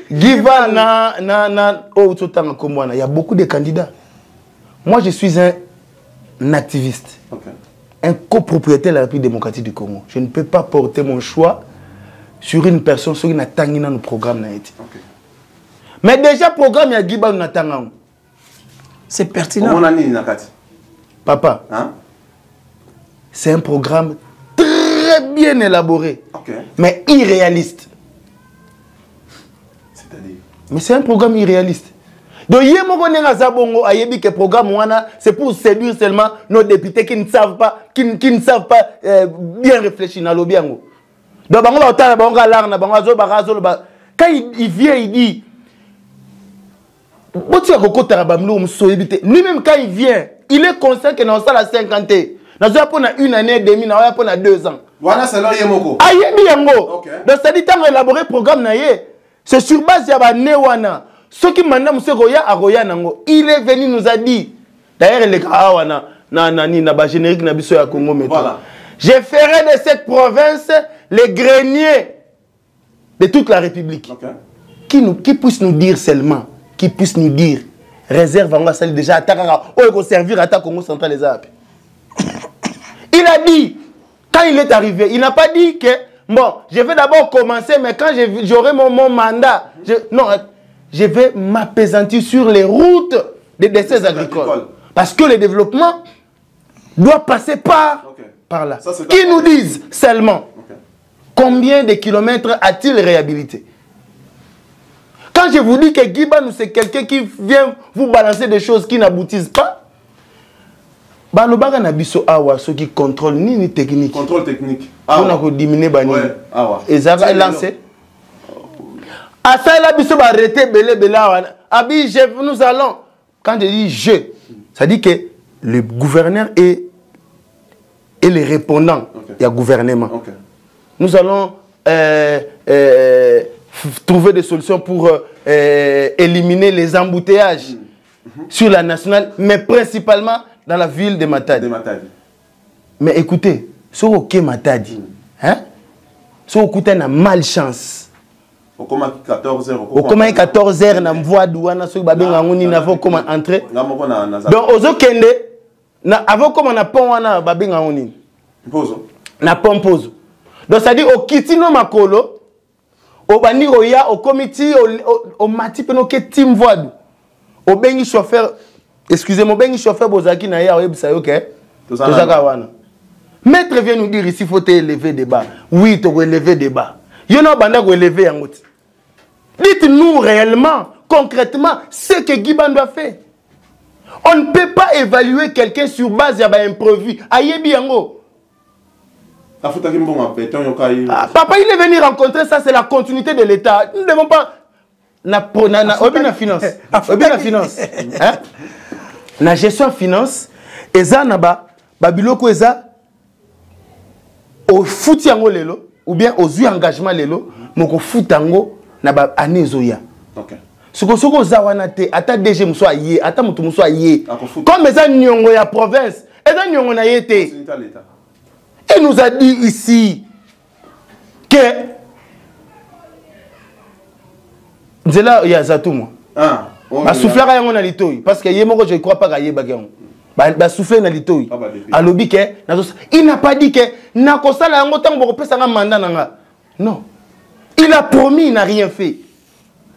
Guival il y a beaucoup de candidats. Moi je suis un activiste. Okay. Un copropriétaire de la République démocratique du Congo. Je ne peux pas porter mon choix sur une personne sur une attangina dans le programme. Okay. Mais déjà, le programme, il y a Guiba Natangam. C'est pertinent. Papa, hein? C'est un programme très bien élaboré, okay, mais irréaliste. C'est-à-dire? Mais c'est un programme irréaliste. Donc, il y a un programme, c'est pour séduire seulement nos députés qui ne savent pas, qui ne savent pas bien réfléchir dans le bien. Donc, quand il vient, il dit, lui-même, quand il vient, il est conscient que dans la 50 ans, dans une année et demie, dans 2 ans. Voilà, c'est là, il y a moko. Donc, ça dit, tant élaboré programme, c'est sur base de Newana. Ce qui m'a dit, il est venu nous a dit, d'ailleurs, les gars, générique na Congo maintenant. Je ferai de cette province les greniers de toute la République. Okay. Qui puisse nous dire seulement, qui puisse nous dire, réserve en salle déjà à Takara, ou servir à ta Congo central les Alpes. Il a dit, quand il est arrivé, il n'a pas dit que, bon, je vais d'abord commencer, mais quand j'aurai mon mandat, non, je vais m'apaisantir sur les routes des décès agricoles. Parce que le développement doit passer par là. Qui nous disent seulement combien de kilomètres a-t-il réhabilité? Quand je vous dis que Guibanou, c'est quelqu'un qui vient vous balancer des choses qui n'aboutissent pas, Balobaga Nabiso Awa, ceux qui contrôlent ni technique. Contrôle technique. On a diminué Bani. Et ça va lancer. À ça, il a pu arrêter Abi, nous allons. Quand je dis je, ça dit que le gouverneur est le répondant. Il y a gouvernement. Nous allons trouver des solutions pour éliminer les embouteillages sur la nationale, mais principalement dans la ville de Matadi. Mais écoutez, ce que Matadi, hein, ce que a malchance. Au comment 14h, au comment 14h na voie douane so babenga ngoni na vo comment entrer. Donc ozo kende na avant comment na pont wana babenga ngoni. Pozo. Na pont pozo. Donc ça dit au kitino makolo au bani oya au comité au mati peno ke team voadu. Au bengi chauffeur, excusez-moi, bengi chauffeur bozaki na ya oyebisa yo ke. Tozaka wana. Maître vient nous dire ici faut élever débat. Oui, tu élever débat. Yo na banda ko élever yango. Dites-nous réellement, concrètement, ce que Guy Bandou a fait. On ne peut pas évaluer quelqu'un sur base d'imprévu. Ayebi yango. Papa, il est venu rencontrer ça, c'est la continuité de l'État. Nous ne devons pas... Na finance. La gestion finance, eza naba, babiloko eza, au foot yango lelo, ou bien aux engagement lelo, moko foot yango, naba anezoya. Ok. Soko zawana te, ata DG mso aye, ata mutu mso aye. Comme eza nyongo ya province, eza nyongo na yete. Il nous a dit ici que Nzela ya Zatouma. Ba soufflera yango na litoi parce que yemoko je crois pas gaye bagango. Ba souffler na litoi. Alobi ke il n'a pas dit que na kosala yango tango boko pesa nga mandat nanga. Non. Il a promis, il n'a rien fait.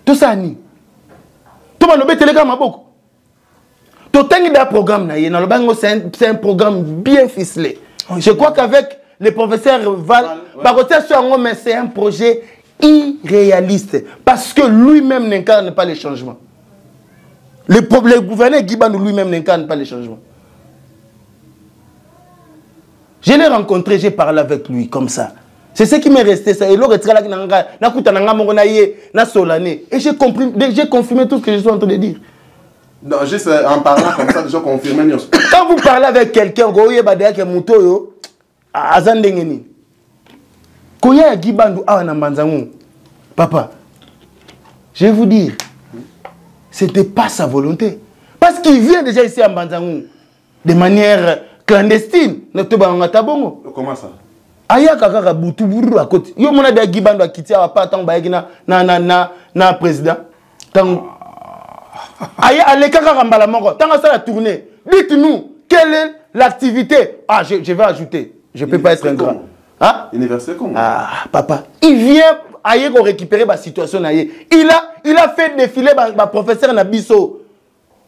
Tout ça ni. Tout le monde télégramme maboko. Tout un programme na ye na lobango c'est un programme bien ficelé. Je crois qu'avec les professeurs Val, mais c'est un projet irréaliste. Parce que lui-même n'incarne pas les changements. Le gouverneur Guy Bandou lui-même n'incarne pas les changements. Je l'ai rencontré, j'ai parlé avec lui comme ça. C'est ce qui m'est resté. Ça. Et j'ai confirmé tout ce que je suis en train de dire. Non, juste en parlant comme ça, déjà confirmé. Quand vous parlez avec quelqu'un, vous papa, je vais vous dire, c'était pas sa volonté. Parce qu'il vient déjà ici à Mbanzangou de manière clandestine. Comment ça? Aya kaka butuburu à côté. Yo mona de Guy Bandou a quitté à pas tant na président. Aya allez kaka rambala moko. Tant ça la tournée. Dites-nous quelle est l'activité. Ah je vais ajouter. Je peux pas être un grand. Hein? Université comment? Ah papa, il vient ailleurs pour récupérer ma situation ailleurs. Il a fait défiler ma professeur Nabiso.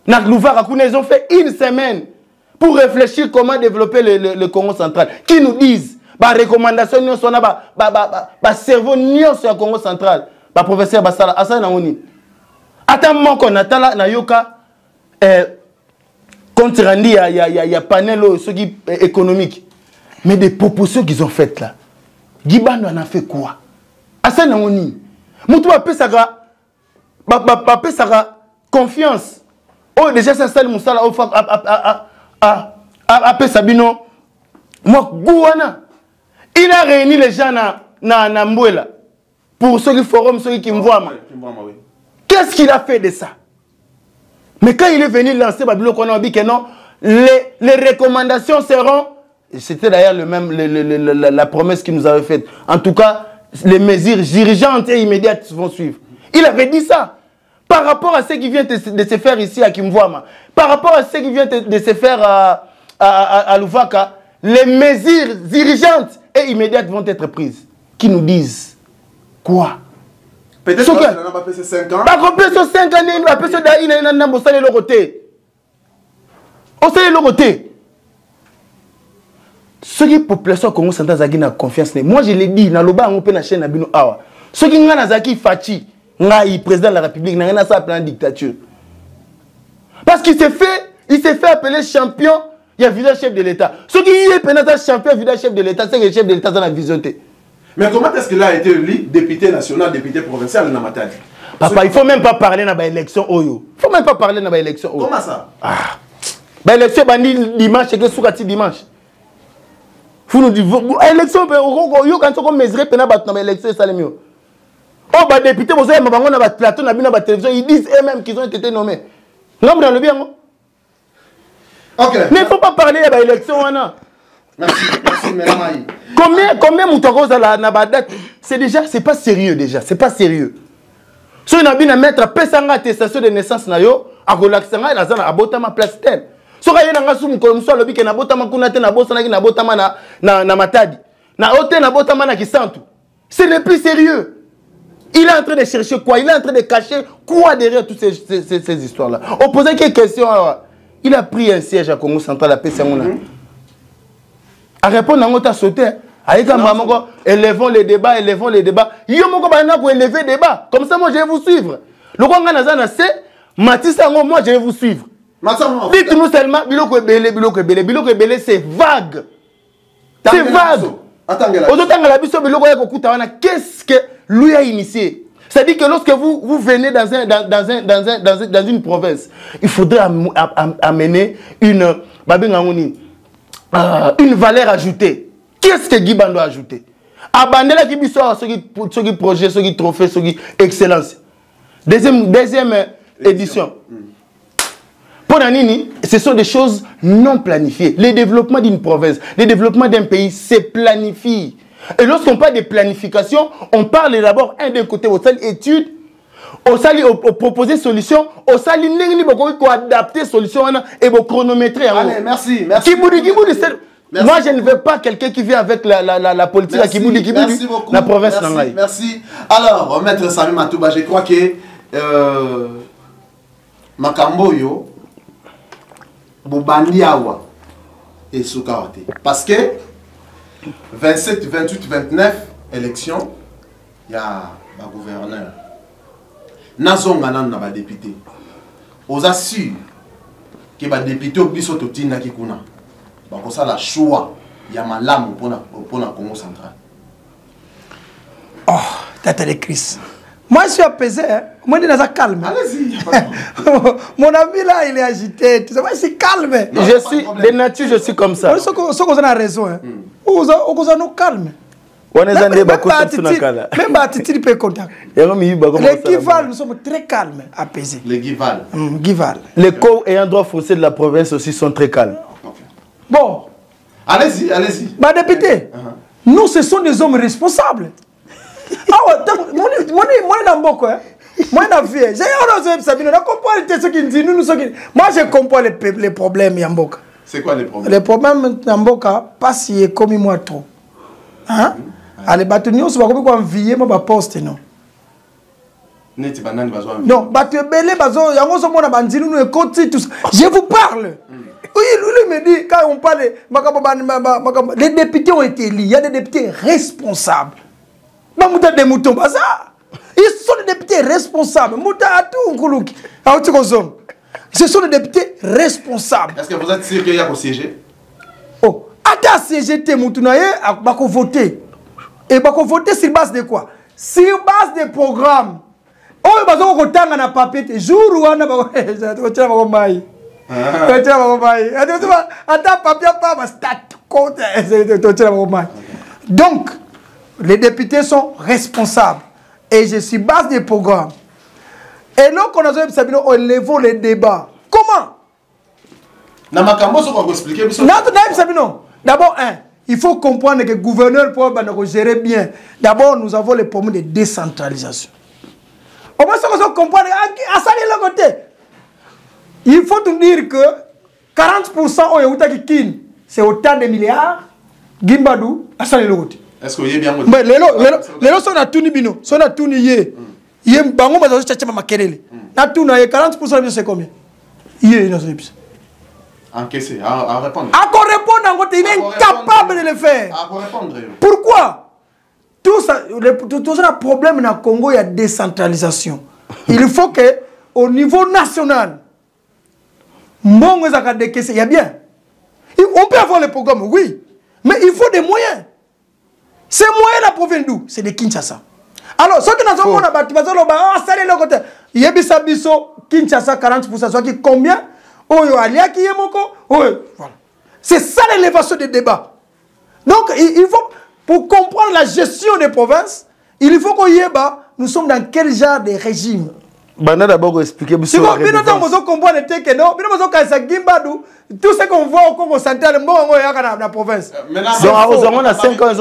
Ils ont fait une semaine pour réfléchir comment développer le Congo central. Qui nous disent ba recommandation nous sona ba cerveau nion sur le Congo central. Ba professeur Basala asa na ngoni. Ata moko na tala na yoka compte rendu ya panel économique. Mais des propositions qu'ils ont faites là. Guy Bandou en a fait quoi? Asa na ngoni. Mutu ba pesaka confiance. Oh déjà ça salle musala au a pesabino. Moi Gouana. Il a réuni les gens na Mbouela pour ceux qui forum, ceux qui me voient. Qu'est-ce qu'il a fait de ça? Mais quand il est venu lancer Babylone, on a dit que non, les recommandations seront, c'était d'ailleurs la promesse qu'il nous avait faite. En tout cas, les mesures dirigeantes et immédiates vont suivre. Il avait dit ça. Par rapport à ce qui vient de se faire ici à Kimvouama, par rapport à ce qui vient de se faire à Louvaka, les mesures dirigeantes et immédiates vont être prises. Qui nous disent quoi? Peut-être que ça n'a pas fait 5 ans. Pas compris sur 5 années, nous appelons ça d'ailleurs, on s'est le côté. On s'est le côté. Ceux qui population Congo central ont confiance. Moi je l'ai dit, dans le bas on peut chaîne Nabino Awa. Ceux qui ont Nazaki Fachi, président de la République, n'a rien à faire en dictature. Parce qu'il s'est fait appeler champion. Il y a village chef de l'État. Ceux qui y est pénétré champion village chef de l'État, c'est que le chef de l'État dans la vision. Mais comment est-ce qu'il a été élu député national, député provincial dans Matadi? Papa, il ne faut même pas parler dans l'élection Oyo. Il ne faut même pas parler dans l'élection Oyo. Comment ça? Ah. L'élection dimanche, c'est que soukati dimanche. Vous nous dites, l'élection, Oyo, quand on mesure dans l'élection, c'est ça le mieux. Oh, bah député, vous savez, on a plateau, on a la télévision, ils disent eux-mêmes qu'ils ont été nommés. L'homme dans le bien, ok. Mais il ne faut pas parler de l'élection. Merci, merci, Combien Moutoko na date? C'est déjà, c'est pas sérieux déjà, c'est pas sérieux. Si on a bien mettre pesanga attestation de naissance na yo, a relaxanga na zana abotama place tel. Si on a yé nanga sumu ko mso lobi ke na botama kuna te na bosana ki na botama na Matadi. Na ote na botama na Kisantu. Ce n'est plus sérieux. Il est en train de chercher quoi? Il est en train de cacher quoi derrière toutes ces histoires-là? On posait quelques questions. Il a pris un siège à Congo central à Pessamona. À répondre à notre sauté. Élevons les débats, élevons les débats. Yo moko bana pour élever les débats. Comme ça, moi, je vais vous suivre. Le Rwanda Nazana, c'est Mathis Sango, moi, je vais vous suivre. Dites-nous seulement, Biloko Ebele, c'est vague. C'est vague. Qu'est-ce que lui a initié? C'est-à-dire que lorsque vous venez dans une province, il faudrait amener une valeur ajoutée. Qu'est-ce que Guy Bando a ajouté? Abandela qui sort ce projet, ce qui trophée, ce qui excellence. Deuxième édition. Pour Nanini, ce sont des choses non planifiées. Le développement d'une province, le développement d'un pays, c'est planifié. Et lorsqu'on parle de planification, on parle d'abord d'un côté au salle étude, au salle proposer solution, au salle adapter solution et au chronométrer. Allez, merci. Moi, je ne veux pas quelqu'un qui vient avec la politique à Kiboudi, la province. Merci. Alors, Maître Sami Matouba, je crois que Makamboyo, Bobandi Awa et Soukawate. Parce que 27, 28, 29 élections, il y a un gouverneur. Nazonga nan na député. Aux assure que les députés obligent au Tina Kikuna. Donc ça la choix, il y a malam pour la Congo central. Oh, t'as des crises. Moi je suis apaisé, hein. Moi je suis calme. Allez-y. Mon ami là il est agité. Moi je suis calme. Non, je suis de nature, je suis comme ça. Ce qu'on a raison, hein. On nous calme. On est même Batiti peut contact. Les Gival, nous sommes très calmes, apaisés. Les Gival. Les co et un droit foncier de la province aussi sont très calmes. Bon. Allez-y. Ma député, nous ce sont des hommes responsables. Ah ouais, moi je comprends les problèmes Yamboka. C'est quoi les problèmes? Les problèmes Yamboka, pas si comme moi trop. Hein? Allez, bateau, c'est pas comme quoi envier ma poste non. Non, bateau belé bazo, yango so mona bandinu nous écoute tout ça. Je vous parle. Oui, lui me dit quand on parle les députés ont été élus, il y a des députés responsables. Des moutons, ça. Ils sont des députés responsables. Ce sont des députés responsables. Est-ce que vous êtes sûr qu'il y a au siéger? Oh, à CGT, Moutounaye, il va voter. Et il va voter sur base de quoi? Sur base des programmes. Oh, il va voter dans le papier. Jour où on a voté. Donc, les députés sont responsables. Et je suis base des programmes. Et donc, on a élevons les débats. Comment? D'abord, il faut comprendre que le gouverneur peut gérer bien. D'abord, nous avons les problèmes de décentralisation. On va comprendre à ça de côté. Il faut nous dire que 40% c'est autant de milliards. Gimbadou, à ça de côté. Est-ce que vous avez bien dit? Mais les gens sont à tout nibino, sont à tout nié. Il y a un bango, mais aussi tchatcha makelele. Na tout na 40% c'est combien? Il y a une encaissé, à répondre. À répondre, il est incapable de le faire. À répondre. Pourquoi? Tout ça, le problème dans le Congo, il y a décentralisation. Il faut que, au niveau national, il y a bien. On peut avoir les programmes, oui. Mais il faut des moyens. Ces moyens, la proviennent d'où? C'est de Kinshasa. Alors, ceux qui n'ont pas de côté, il y a Kinshasa 40%, soit qui combien? C'est ça l'élévation des débats. Donc, il faut, pour comprendre la gestion des provinces, il faut qu'on y ait, nous sommes dans quel genre de régime? D'abord expliquer si vous comprendre que non, tout ce qu'on voit au Congo central, dans la province. Donc, on a 5 ans.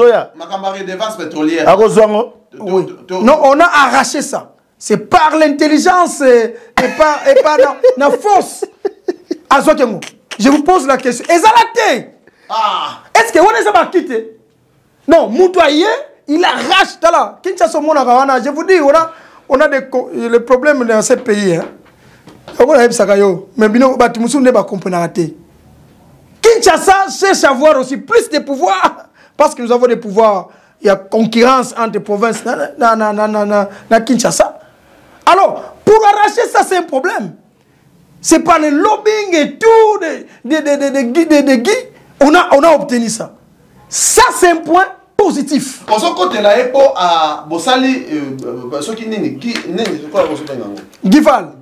Non, on a arraché ça. C'est par l'intelligence et par la force. Je vous pose la question. Est-ce que on est quitté? Non, Moutouaye, il arrache. Je vous dis, on a des problèmes dans ce pays. Mais Kinshasa cherche à avoir aussi plus de pouvoir parce que nous avons des pouvoirs, il y a concurrence entre provinces na Kinshasa. Alors, pour arracher ça, c'est un problème. C'est par le lobbying et tout de Guy, on a obtenu ça. Ça, c'est un point positif. Pour ce côté-là, pour Bossali, ceux qui n'est quoi Gival.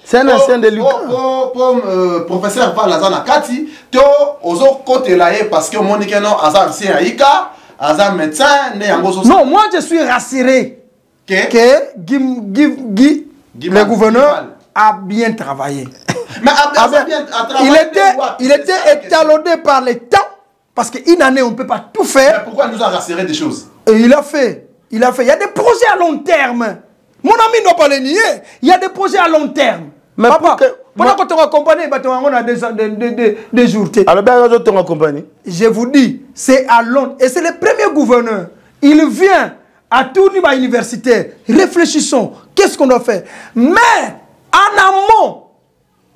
C'est un ancien de Lucas. Pour professeur Valazana Kati, to aux côté-là, parce que mon non, Azar ancien Aïka, Azar médecin, non, moi je suis rassuré que Guy, le gouverneur, a bien travaillé. Mais il était étalonné par les temps. Parce qu'une année, on ne peut pas tout faire. Mais pourquoi il nous a rassuré des choses? Et il a fait. Il y a des projets à long terme. Mon ami ne doit pas le nier. Il y a des projets à long terme. Mais papa, pendant que tu accompagné, on a des jours. Alors, bien, accompagné. Je vous dis, c'est à long. Et c'est le premier gouverneur. Il vient à tout niveau universitaire. Réfléchissons. Qu'est-ce qu'on doit faire? Mais, en amont,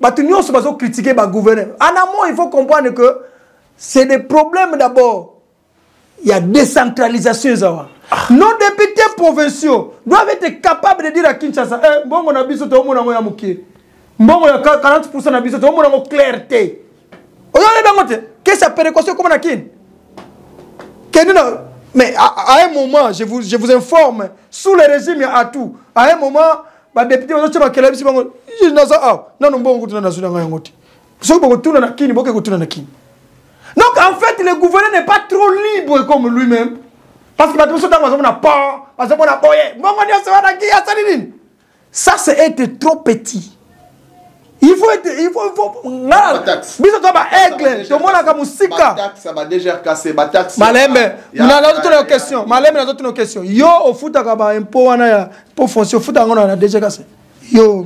nous sommes critiquer le gouverneur. En amont, il faut comprendre que c'est des problèmes d'abord. Il y a décentralisation. Nos députés provinciaux doivent être capables de dire à Kinshasa, bon, on a besoin de 40% de clarté. Qu'est-ce que ça peut réconcilier comme on a Kin? Mais à un moment, je vous informe, sous le régime, il y a tout. À un moment, les députés vont dire que les donc en fait, le gouverneur n'est pas trop libre comme lui-même. Parce que ça c'est être trop petit. Il faut être... Ça va déjà casser. Malembe, il y a d'autres questions. Malembe, il y a d'autres questions. Yo, au foot, pour foncer, au foot, on a déjà cassé. Yo,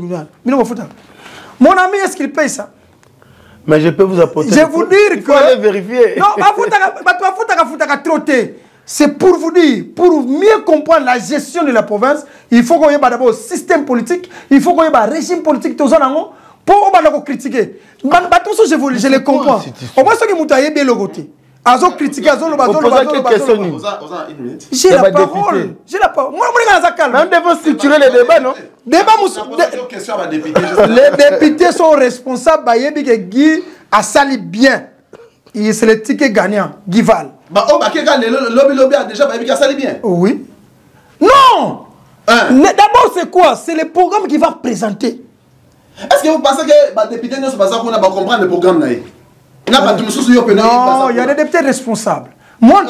mon ami, est-ce qu'il paye ça? Mais je peux vous apporter. Je vais vous dire que. Il faut aller vérifier. Non, c'est pour vous dire, pour mieux comprendre la gestion de la province, il faut qu'on y ait d'abord un système politique, il faut qu'on y ait un régime politique pour critiquer. Je les comprends. Au moins, ceux qui m'ont bien le côté. Azo critiquer, azo le bateau, J'ai la parole. J'ai la parole. Moi, nous devons structurer les débats, non? Les députés sont responsables. Guy a sali bien. C'est le ticket gagnant. Guy Val. Lobby a déjà sali bien. Oui. Non. D'abord, c'est quoi? C'est le programme qu'il va présenter. Est-ce que vous pensez que les députés ne sont pas comprendre le programme? Non, il y a des députés responsables. Moi, en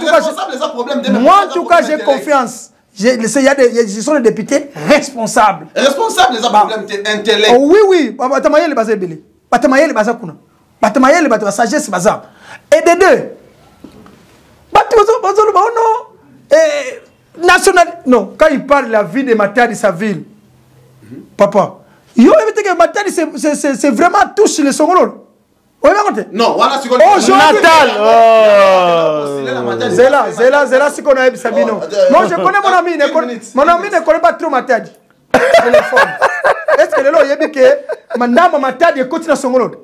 tout cas, j'ai confiance. Ce sont des députés responsables. Responsables, les problèmes intellectuels. Oui, oui. Batamaye le bazar belé. Batamaye le bazar kuna. Batamaye le bazar sagesse bazar. Et des deux. Bazar non. Et national. Non, quand il parle de la vie de Matadi, sa ville. Papa. Yo, évitez que Matadi, c'est vraiment touche les Songolol. Non, voilà ce qu'on a. Natal. C'est là ce qu'on a eu, Sabino. Moi, je connais mon ami. Mon ami ne connaît pas trop Matadi. Est-ce que le lot, il dit que Mandama Matadi continue à son rôle?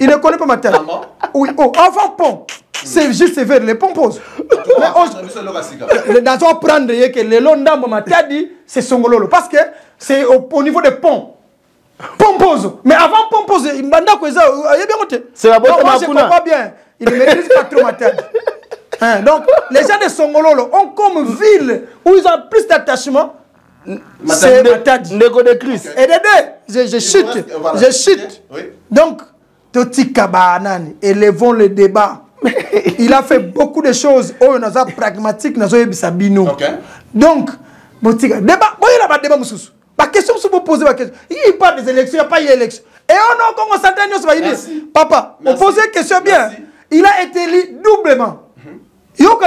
Il ne connaît pas Matadi. Oui, avant pont. C'est juste sévère, les ponts posent. Mais dans on prendre que le long d'Amba Matadi, c'est son rôle. Parce que c'est au niveau des ponts. Pompose. Mais avant Pompose, il m'a dit que c'est la bonne moi je comprends bien. Il ne maîtrise pas trop Matadi. Donc, les gens de Songololo ont comme ville où ils ont plus d'attachement. C'est Matadi. Et des deux, je chute. Je chute. Donc, Toti Kabanani, élevons le débat. Il a fait beaucoup de choses. Oh, il a pragmatique, il a Sabino. Donc, débat. Il a pas débat, Moussous. La question, si vous posez la question, il parle des élections, il n'y a pas eu d'élection. Et on a s'entend, on va dire, papa, on posait la question bien. Il a été élu doublement. Pour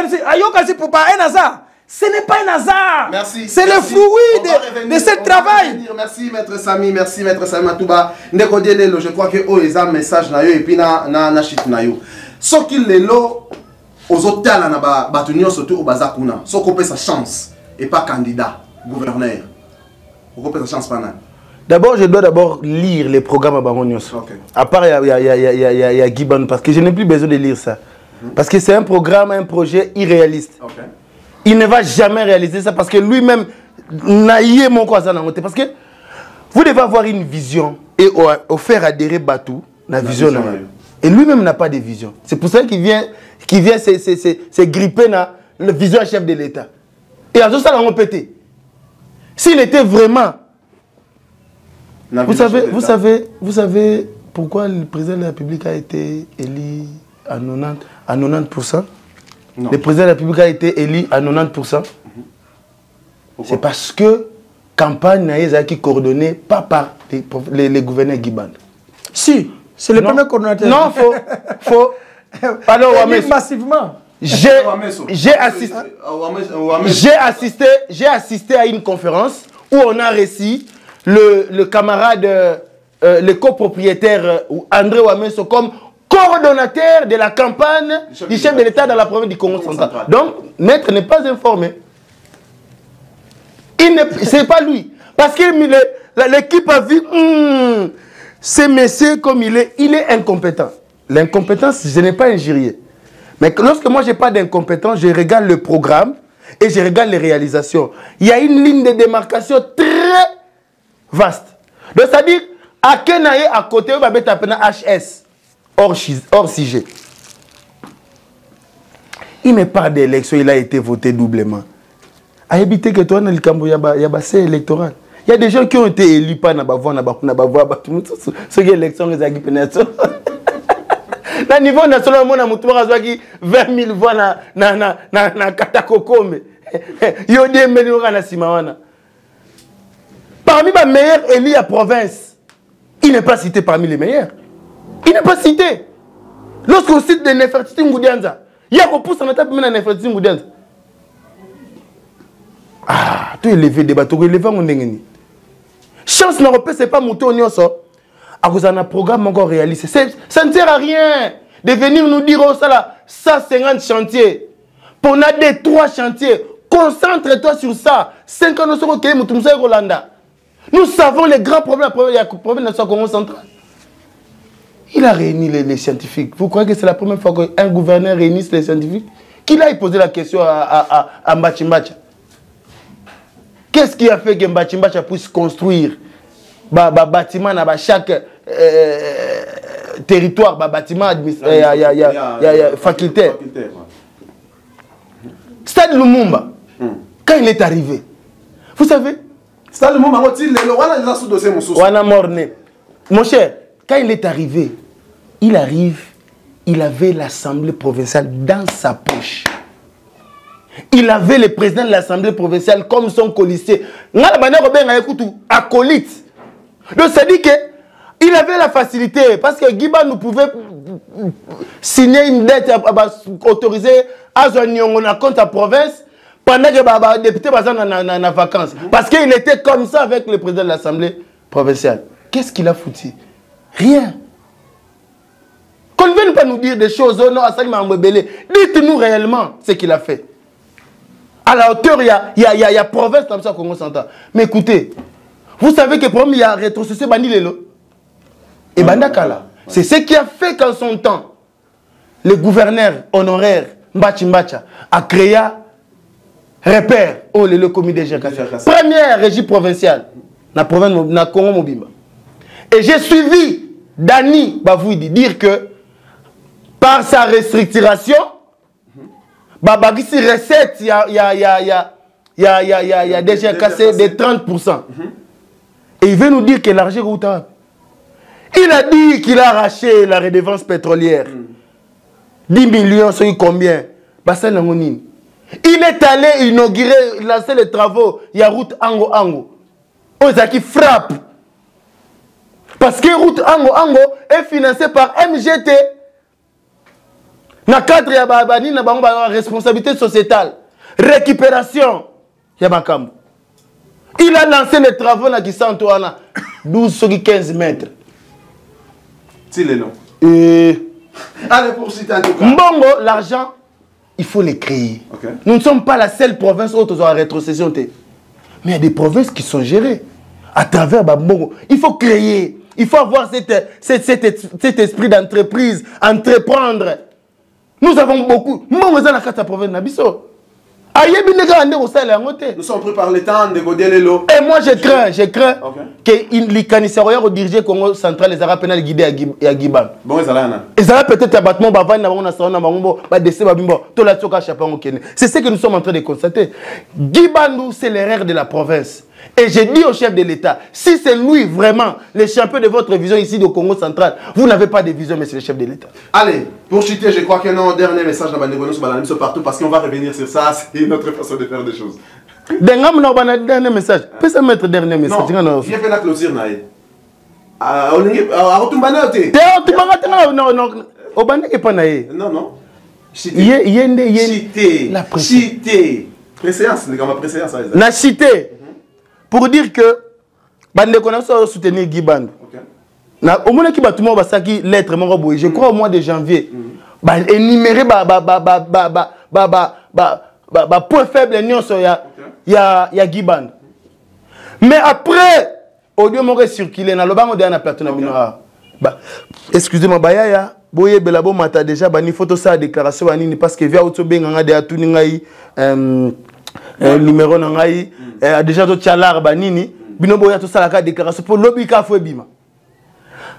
pas un hasard. Ce n'est pas un hasard. C'est le fruit de ce travail. Merci, maître Sami. Merci, maître Sami Matouba. Je crois que eux, ils ont un message et puis na chit na yo. Ce qu'il est là, aux hôtels, surtout au Bazakuna, ce qu'on peut sa chance et pas candidat, gouverneur. D'abord, je dois lire les programmes à Baronios. À part, il y a Giban, parce que je n'ai plus besoin de lire ça. Parce que c'est un programme, un projet irréaliste. Il ne va jamais réaliser ça parce que lui-même n'a eu mon quoi ça. Parce que vous devez avoir une vision et faire adhérer Batou la vision. Et lui-même n'a pas de vision. C'est pour ça qu'il vient se gripper dans le vision chef de l'État. Et à tout ça, on a pété. S'il était vraiment... Vous savez pourquoi le président de la République a été élu à 90%? Non. Le président de la République a été élu à 90%. C'est parce que la campagne n'a été coordonnée pas par les gouverneurs Guiband. Si, c'est le premier coordonnateur. Non, faut. Alors, massivement. J'ai assisté à une conférence où on a reçu le camarade, le copropriétaire André Wameso comme coordonnateur de la campagne du chef de l'État dans la province du Congo central. Donc, Maître n'est pas informé. Ce n'est pas lui. Parce que l'équipe a vu, ce monsieur comme il est incompétent. L'incompétence, je n'ai pas injurié. Mais lorsque moi, je n'ai pas d'incompétence, je regarde le programme et je regarde les réalisations. Il y a une ligne de démarcation très vaste. Donc, c'est-à-dire, à Kenaye, à côté, on va mettre HS, hors sujet. Il me parle d'élection, il a été voté doublement. À éviter que toi, dans le Cambo, il y a un électoral. Il y a des gens qui ont été élus par la voix, ceux qui ont élection, les agriculteurs. Au niveau national, on a 20 000 voix na Katakokome. Parmi les meilleurs élus à province, il n'est pas cité parmi les meilleurs. Il n'est pas cité. Lorsqu'on cite des Nefertiti Ngoudianza, il y a un pouce en étape de Nefertiti Ngoudianza. Ah, tu es élevé des bateaux, élevé en Ndengeni. Chance n'européenne, ce n'est pas monter au Nyoso. À cause d'un programme encore réalisé. Ça ne sert à rien de venir nous dire oh, ça là, 150 chantiers. Pour on a des 3 chantiers. Concentre-toi sur ça. 5 ans, nous savons les grands problèmes de la Congo central. Il a réuni les scientifiques. Vous croyez que c'est la première fois qu'un gouverneur réunisse les scientifiques? Qu'il aille poser la question à Mbachimbacha. Qu'est-ce qui a fait que Mbachimbacha puisse construire bâtiment dans chaque territoire, bâtiment facultaire? Stade Lumumba, quand il est arrivé, vous savez, Stade Lumumba, mon cher, quand il est arrivé, il avait l'Assemblée provinciale dans sa poche. Il avait le président de l'Assemblée provinciale comme son colistier. Acolyte. Donc ça dit qu'il avait la facilité parce que Guiba nous pouvait signer une dette autorisée à un compte à province pendant que les députés étaient en vacances. Parce qu'il était comme ça avec le président de l'Assemblée provinciale. Qu'est-ce qu'il a foutu? Rien. Qu'on ne vienne pas nous dire des choses. Oh non, dites-nous réellement ce qu'il a fait. À la hauteur, il y a province comme ça, Congo central. Mais écoutez, vous savez que pour moi, il y a rétrocessé Bani Lelo. Et Bandakala. C'est ce qui a fait qu'en son temps, le gouverneur honoraire Mbachimbacha a créé repère le comité de GKC. Première régie provinciale dans la province de Congo Mobimba. Et j'ai suivi Dani Bavouidi dire que par sa restructuration, Babagisi recette, il y a déjà cassé de 30%. Et il veut nous dire que l'argent est où? Il a dit qu'il a arraché la redevance pétrolière. 10 millions, c'est combien? Il est allé inaugurer, lancer les travaux. Il y a route Ango. Qui frappe. Parce que route Ango est financée par MGT. Dans le cadre de la responsabilité sociétale, récupération, il a lancé les travaux dans Kisantoana, 12-15 mètres. C'est le nom. Allez, pour citer en tout cas. Mbongo, l'argent, il faut les créer. Okay. Nous ne sommes pas la seule province où nous avons rétrocession. Mais il y a des provinces qui sont gérées à travers Mbongo. Il faut créer. Il faut avoir cet esprit d'entreprise, entreprendre. Nous avons beaucoup. Moi, on est dans la carte province Nabiso. Nous sommes pris par le temps de Godelelo. Et moi, je crains que les Canissariens dirigent le Congo central, les Arabes pénal guidés à Giban. Bon, ils allaient peut-être abattement, c'est ce que nous sommes en train de constater. Giban, c'est l'erreur de la province. Et j'ai dit au chef de l'État, si c'est lui vraiment le champion de votre vision ici au Congo central, vous n'avez pas de vision, monsieur le chef de l'État. Allez, pour chuter, je crois que non, dernier message dans Bandegonos partout parce qu'on va revenir sur ça, c'est notre façon de faire des choses. Dernier message. Peut-être mettre dernier message. Non, il y a fait la clôture. Non, non. Chité. Préséance, les gars, ma préséance. Na chité. Pour dire que Bandeko n'a pas soutenu Guy Band. Au moment où tout le monde va s'acquitter lettre, je crois au mois de janvier, énumérer point faible il y a Guy Band. Mais après, au lieu de circuler dans le banc de la plateau, excusez-moi, Bayaya, Boye Belabo m'a déjà banni photo ça déclaration parce que via auto benga de atuningai numéro nangai déjà to chalar banini bino boya to sala ka déclaration pour lobby ka fo bima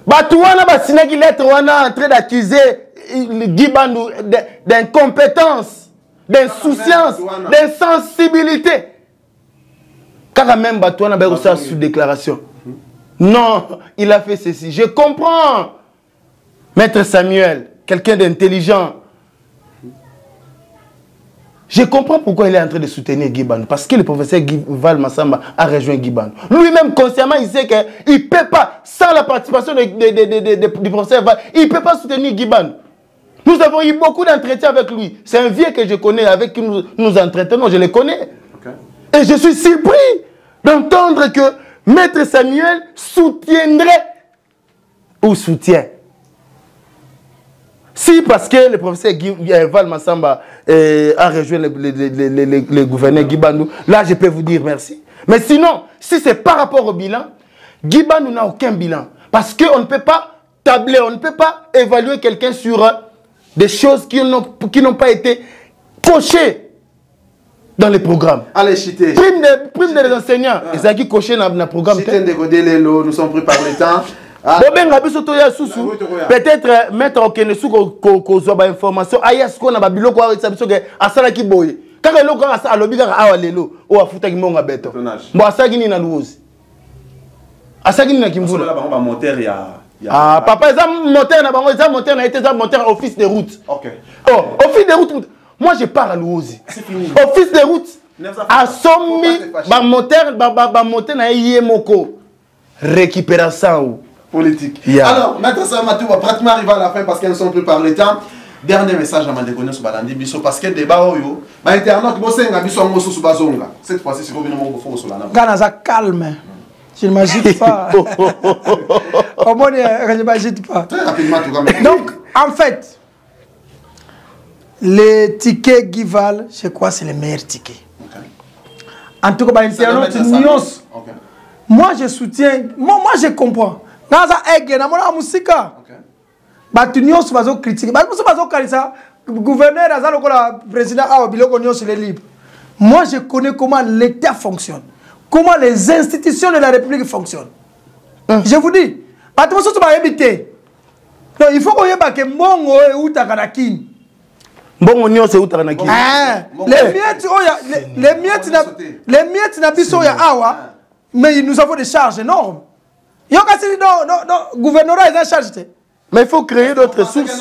batu wana basina ki lettre wana en train d'accuser Guy Bandou d'incompétence, d'insouciance, d'insensibilité. Quand même batu wana ba ça sous déclaration. Non, il a fait ceci. Je comprends. Maître Samuel, quelqu'un d'intelligent. Je comprends pourquoi il est en train de soutenir Guy Bandou. Parce que le professeur Val Massamba a rejoint Guy Bandou. Lui-même, consciemment, il sait qu'il ne peut pas, sans la participation du professeur Val, il ne peut pas soutenir Guy Bandou. Nous avons eu beaucoup d'entretiens avec lui. C'est un vieux que je connais, avec qui nous entretenons, je le connais. Okay. Et je suis surpris d'entendre que Maître Samuel soutiendrait ou soutient. Si parce que le professeur Val Massamba a rejoint le gouverneur Guy Bandou, là je peux vous dire merci. Mais sinon, si c'est par rapport au bilan, Guy Bandou n'a aucun bilan. Parce qu'on ne peut pas tabler, on ne peut pas évaluer quelqu'un sur des choses qui n'ont pas été cochées dans les programmes. Allez, chiter. Prime des enseignants, ils ont coché dans le programme. Nous sommes pris par le temps. Peut-être mettre en information ayas qu'on a biloko a salaki boye kaka eloko a lobika awa lelo o afuta kimonga beto bon asaki ni na luozi asaki ni na kimvula ba moteur ya ah papa ça moteur na bango ça moteur na été ça moteur office de route. OK. Oh office de route moi je pars à luozi office de route a sommi ba moteur na yemoko récupération politique. Yeah. Alors, maintenant, ça m'a tout pratiquement arrivé à la fin parce qu'elles ne sont plus par le temps. Dernier message à Mandégoné sur Balandi Bisso parce que débat oyo, bah internaute bosenga biso ngoso sur bazonga. Cette fois-ci c'est combien de fois sur la nave. Ganaza calme. Je ne m'agite pas. Au moins je ne m'agite pas. Très rapidement tout comme. Donc, en fait, les tickets Guival, je crois c'est les meilleurs tickets. Okay. En tout cas, bah internaute Nyos. Okay. Moi je soutiens, moi je comprends. Naza ege na mona musika. Batu nyos bazo critiquer. Batu bazo kalisa gouverneur aza lokola président a biloko nyos les libre. Moi je connais comment l'État fonctionne. Comment les institutions de la République fonctionnent. Je vous dis, batu moso ba habiter. Non, il faut qu'on yeba que mbongo e utaka na kini. Mbongo nyos e utaka na kini. Les miettes na biso ya awa, mais nous avons des charges énormes. Non, gouvernorat est en charge. Mais il faut créer d'autres sources.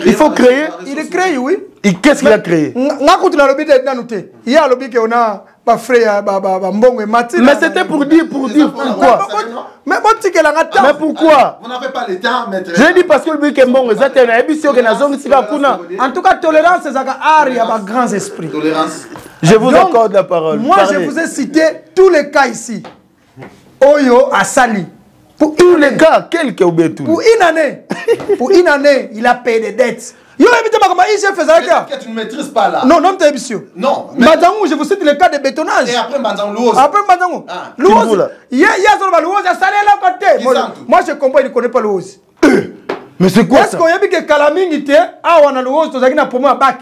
Il faut créer. Il est créé, oui. Et qu'est-ce qu'il a créé? Il y a un lobby qui a mais c'était pour dire pourquoi. Mais pourquoi? Vous n'avez pas le temps, maître. Je dis parce que le but est bon. En tout cas, tolérance, c'est un grand esprit. Je vous accorde la parole. Moi, je vous ai cité tous les cas ici. Oyo a sali. Pour tous les cas, quelques ou bien tout. Pour une année, il a payé des dettes. Yo, que tu ne maîtrises pas là. Non, non, t'es ambitieux. Non. Madangou, je vous cite le cas de bétonnage. Et après Madangou. Après Madangou. Louose. Il y a Louose à saler là côté. Moi, je comprends, il ne connaît pas Louose. Mais c'est quoi ça? Est-ce qu'on y a dit que Kalamingi était ah on a le rose tozaki na promo à bac?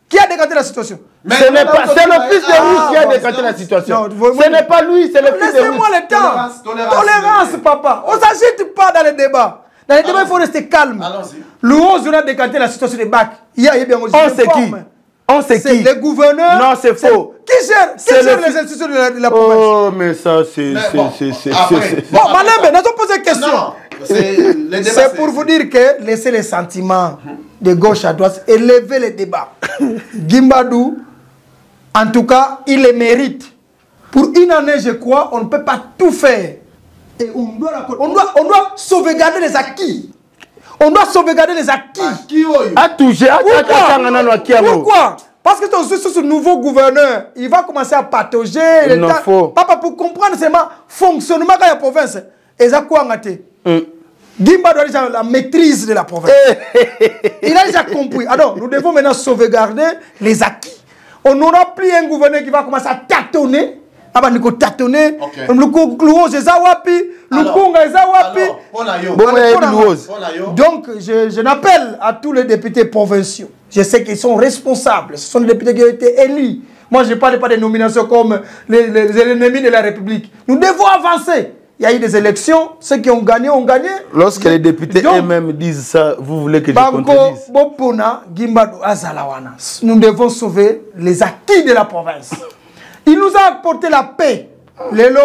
Qui a décanté la situation? Ce n'est pas, c'est le fils de Rousse qui a décanté la situation. Ce n'est pas lui, c'est le fils de Rousse. Laissez-moi le temps. Tolérance, papa. On ne s'agite pas dans les débats. Dans les débats, il faut rester calme. Le rose a décanté la situation des bacs. Il y a bien on sait qui? On sait qui? Les gouverneurs. Non, c'est faux. Qui gère les institutions de la province? Oh, mais ça, c'est... Bon, Malembe, nous avons posé une question. C'est pour vous dire que laissez les sentiments de gauche à droite, élever les débats. Gimbadou, en tout cas, il les mérite. Pour une année, je crois, on ne peut pas tout faire. Et on doit sauvegarder les acquis. On doit sauvegarder les acquis. Pourquoi? Parce que ce nouveau gouverneur, il va commencer à patauger. Papa, pour comprendre seulement le fonctionnement de la province, et ça quoi Gimba doit déjà la maîtrise de la province. Il a déjà compris. Alors, nous devons maintenant sauvegarder les acquis. On n'aura plus un gouverneur qui va commencer à tâtonner. Donc, je n'appelle à tous les députés provinciaux. Je sais qu'ils sont responsables. Ce sont des députés qui ont été élus. Moi, je ne parle pas des nominations comme les ennemis de la République. Nous devons avancer. Il y a eu des élections. Ceux qui ont gagné, ont gagné. Lorsque les députés eux-mêmes disent ça, vous voulez que je contredise? Nous devons sauver les acquis de la province. Il nous a apporté la paix. Il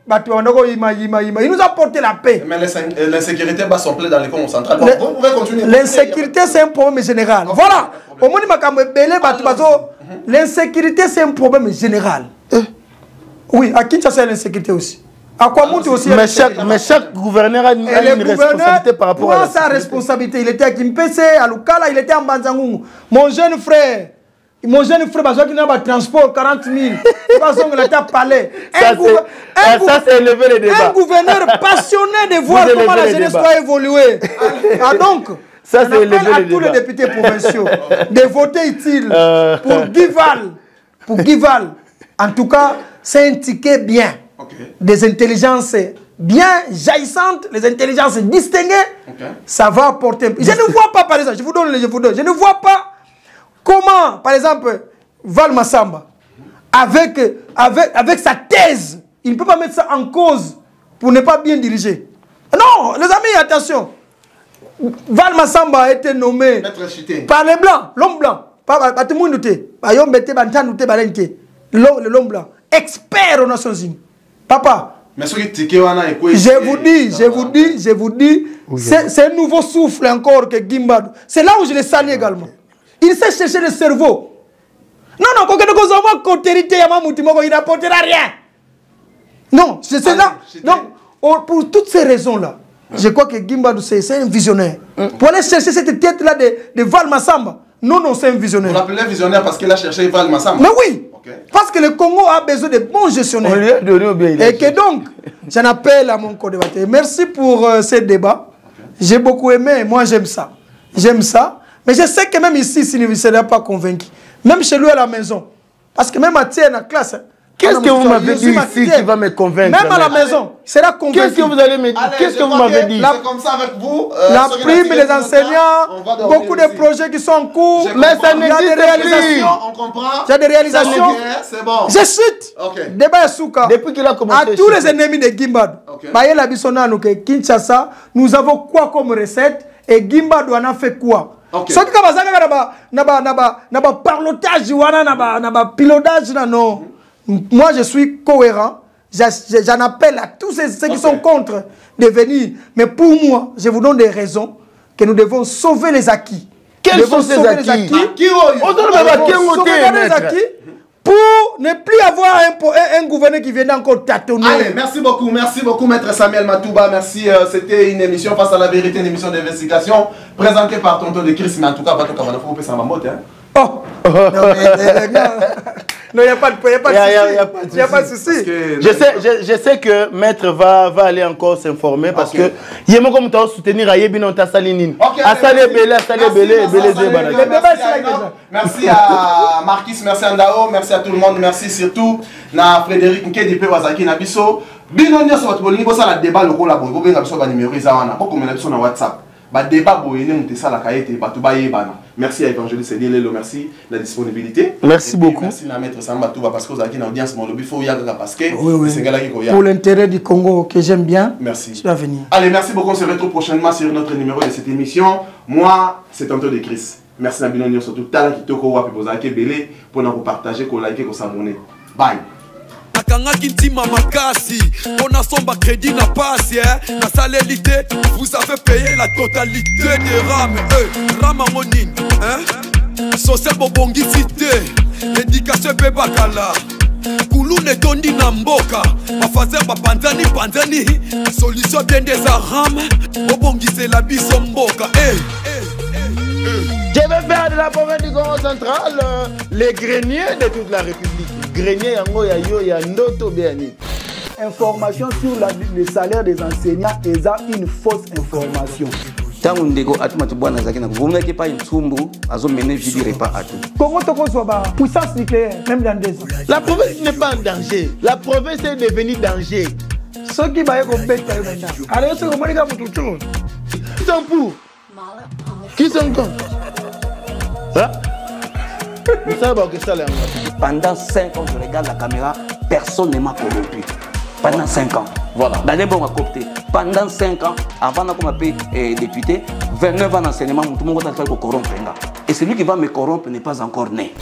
nous a apporté la paix. Mais l'insécurité bat son plein dans les comptes centrales. Vous pouvez continuer. L'insécurité, c'est un problème général. Voilà. L'insécurité, c'est un problème général. Oui, à Kinshasa, c'est l'insécurité aussi. À quoi aussi? Mais chaque gouverneur a une responsabilité par rapport à sa responsabilité. Il était à Kimpese, à Lukala, il était à Mbanzangungu. Mon jeune frère, qui n'a pas de transport, 40 000. Il était à Palais. Ça, c'est élever les débats. Un gouverneur passionné de voir comment la jeunesse doit évoluer. Ah donc, ça, c'est élever à tous les députés provinciaux de voter utile pour Gival. Pour Gival. En tout cas, c'est un ticket bien. Des intelligences bien jaillissantes, les intelligences distinguées. Ça va apporter. Je ne vois pas, par exemple, je vous donne, je ne vois pas comment, par exemple, Val Massamba, avec sa thèse, il ne peut pas mettre ça en cause pour ne pas bien diriger. Non, les amis, attention. Val Massamba a été nommé par les Blancs, l'homme blanc. L'homme blanc, expert aux Nations Unies. Papa, je vous dis, c'est un nouveau souffle encore que Gimbadou. C'est là où je le salue également. Il sait chercher le cerveau. Non, quand nous avons côté il n'apportera rien. Non, c'est là. Non, pour toutes ces raisons-là, je crois que Gimbadou, c'est un visionnaire. Pour aller chercher cette tête-là de Val Massamba, non, c'est un visionnaire. Vous l'appelez visionnaire parce qu'il a cherché Val Massamba? Mais oui, parce que le Congo a besoin de bons gestionnaires. Et que donc, j'en appelle à mon co-débatteur. Merci pour ce débat. J'ai beaucoup aimé, moi j'aime ça. J'aime ça. Mais je sais que même ici, s'il ne serait pas convaincu, même chez lui à la maison, parce que même à Thierry, dans la classe, qu'est-ce que vous m'avez dit ici qui va me convaincre? Même à la maison, il sera convaincu. Qu'est-ce que vous allez me dire? Qu'est-ce que vous m'avez dit? C'est comme ça avec vous. La prime des enseignants, beaucoup de projets qui sont en cours. Mais ça n'existe plus. On comprend. Il y a des réalisations. C'est bon. Je cite. Débat Souka. Depuis qu'il a commencé. À tous les ennemis de Gimbadou. Bayela Bissonano, Kinshasa, nous avons quoi comme recette et Gimbadou en a fait quoi? Ce qui n'a pas parlotage, n'a pas pilotage, non. Moi, je suis cohérent. J'en appelle à tous ceux qui sont contre de venir. Mais pour moi, je vous donne des raisons que nous devons sauver les acquis. Quels sont ces acquis? Pour ne plus avoir un gouverneur qui vient encore tâtonner. Allez, merci beaucoup, Maître Samuel Matouba. Merci, c'était une émission face à la vérité, une émission d'investigation présentée par Tonton de Chris, mais en tout cas, il faut que ça m'amote. Oh! Non, il n'y a pas de souci. Je sais que Maître va aller encore s'informer parce que il y a comme tu soutenir Ayebi non ta salinine. Merci à Marquis, merci à Ndao, merci à tout le monde, merci surtout à Frédéric Nkédipe Wazaki Nabiso. Binonia sur votre bolingo ça la débat le rôle là, vous pouvez ngabso ba numéro izawana. Beaucoup mena biso na WhatsApp. ba débat boyene monte ça la kaete bato ba yebana. Merci à Évangéliste Lelo, merci de la disponibilité. Merci beaucoup. Merci à Maître Samba Touba parce que vous avez une audience mon lobby faut yaga parce que oui. Pour l'intérêt du Congo que j'aime bien. Merci. Je dois venir. Allez, merci beaucoup, on se retrouve prochainement sur notre numéro de cette émission. Moi, c'est Tonton de Chris. Merci à Binonio surtout tala kitoko wa pour belé pour nous partager, pour liker, pour s'abonner. Bye. Nakangaki ntima makasi Pona somba crédit na passe Na salélité Vous avez payé la totalité des rames Rama monine Social bobongi cité Éducation bebakala Koulou ne tondi na mboka Bafazer bapanzani panzani Solution bien des arame Bobongi c'est la biso mboka Je vais faire de la province du Congo central les greniers de toute la République. Grenier yango ya yo ya ndoto béani. Information sur le salaire des enseignants et une fausse information. Tango ndeko atumatu bwana zaki na vumna ki pa intumbu azo mener vidi repas atu. Congo toko soba puissance nucléaire même dans 2 ans. La province n'est pas en danger. La province est devenue danger. Ceux qui baillent comme bête par maintenant. Allez, c'est comme les gars pour tout. Qui sont pour? Qui sont contre? Hein? Pendant 5 ans, je regarde la caméra, personne ne m'a corrompu. Pendant 5 ans. Voilà. Dans les bons à coopter. Pendant 5 ans, avant qu'on m'appelle député, 29 ans d'enseignement, tout le monde a fait corrompre. Et celui qui va me corrompre n'est pas encore né.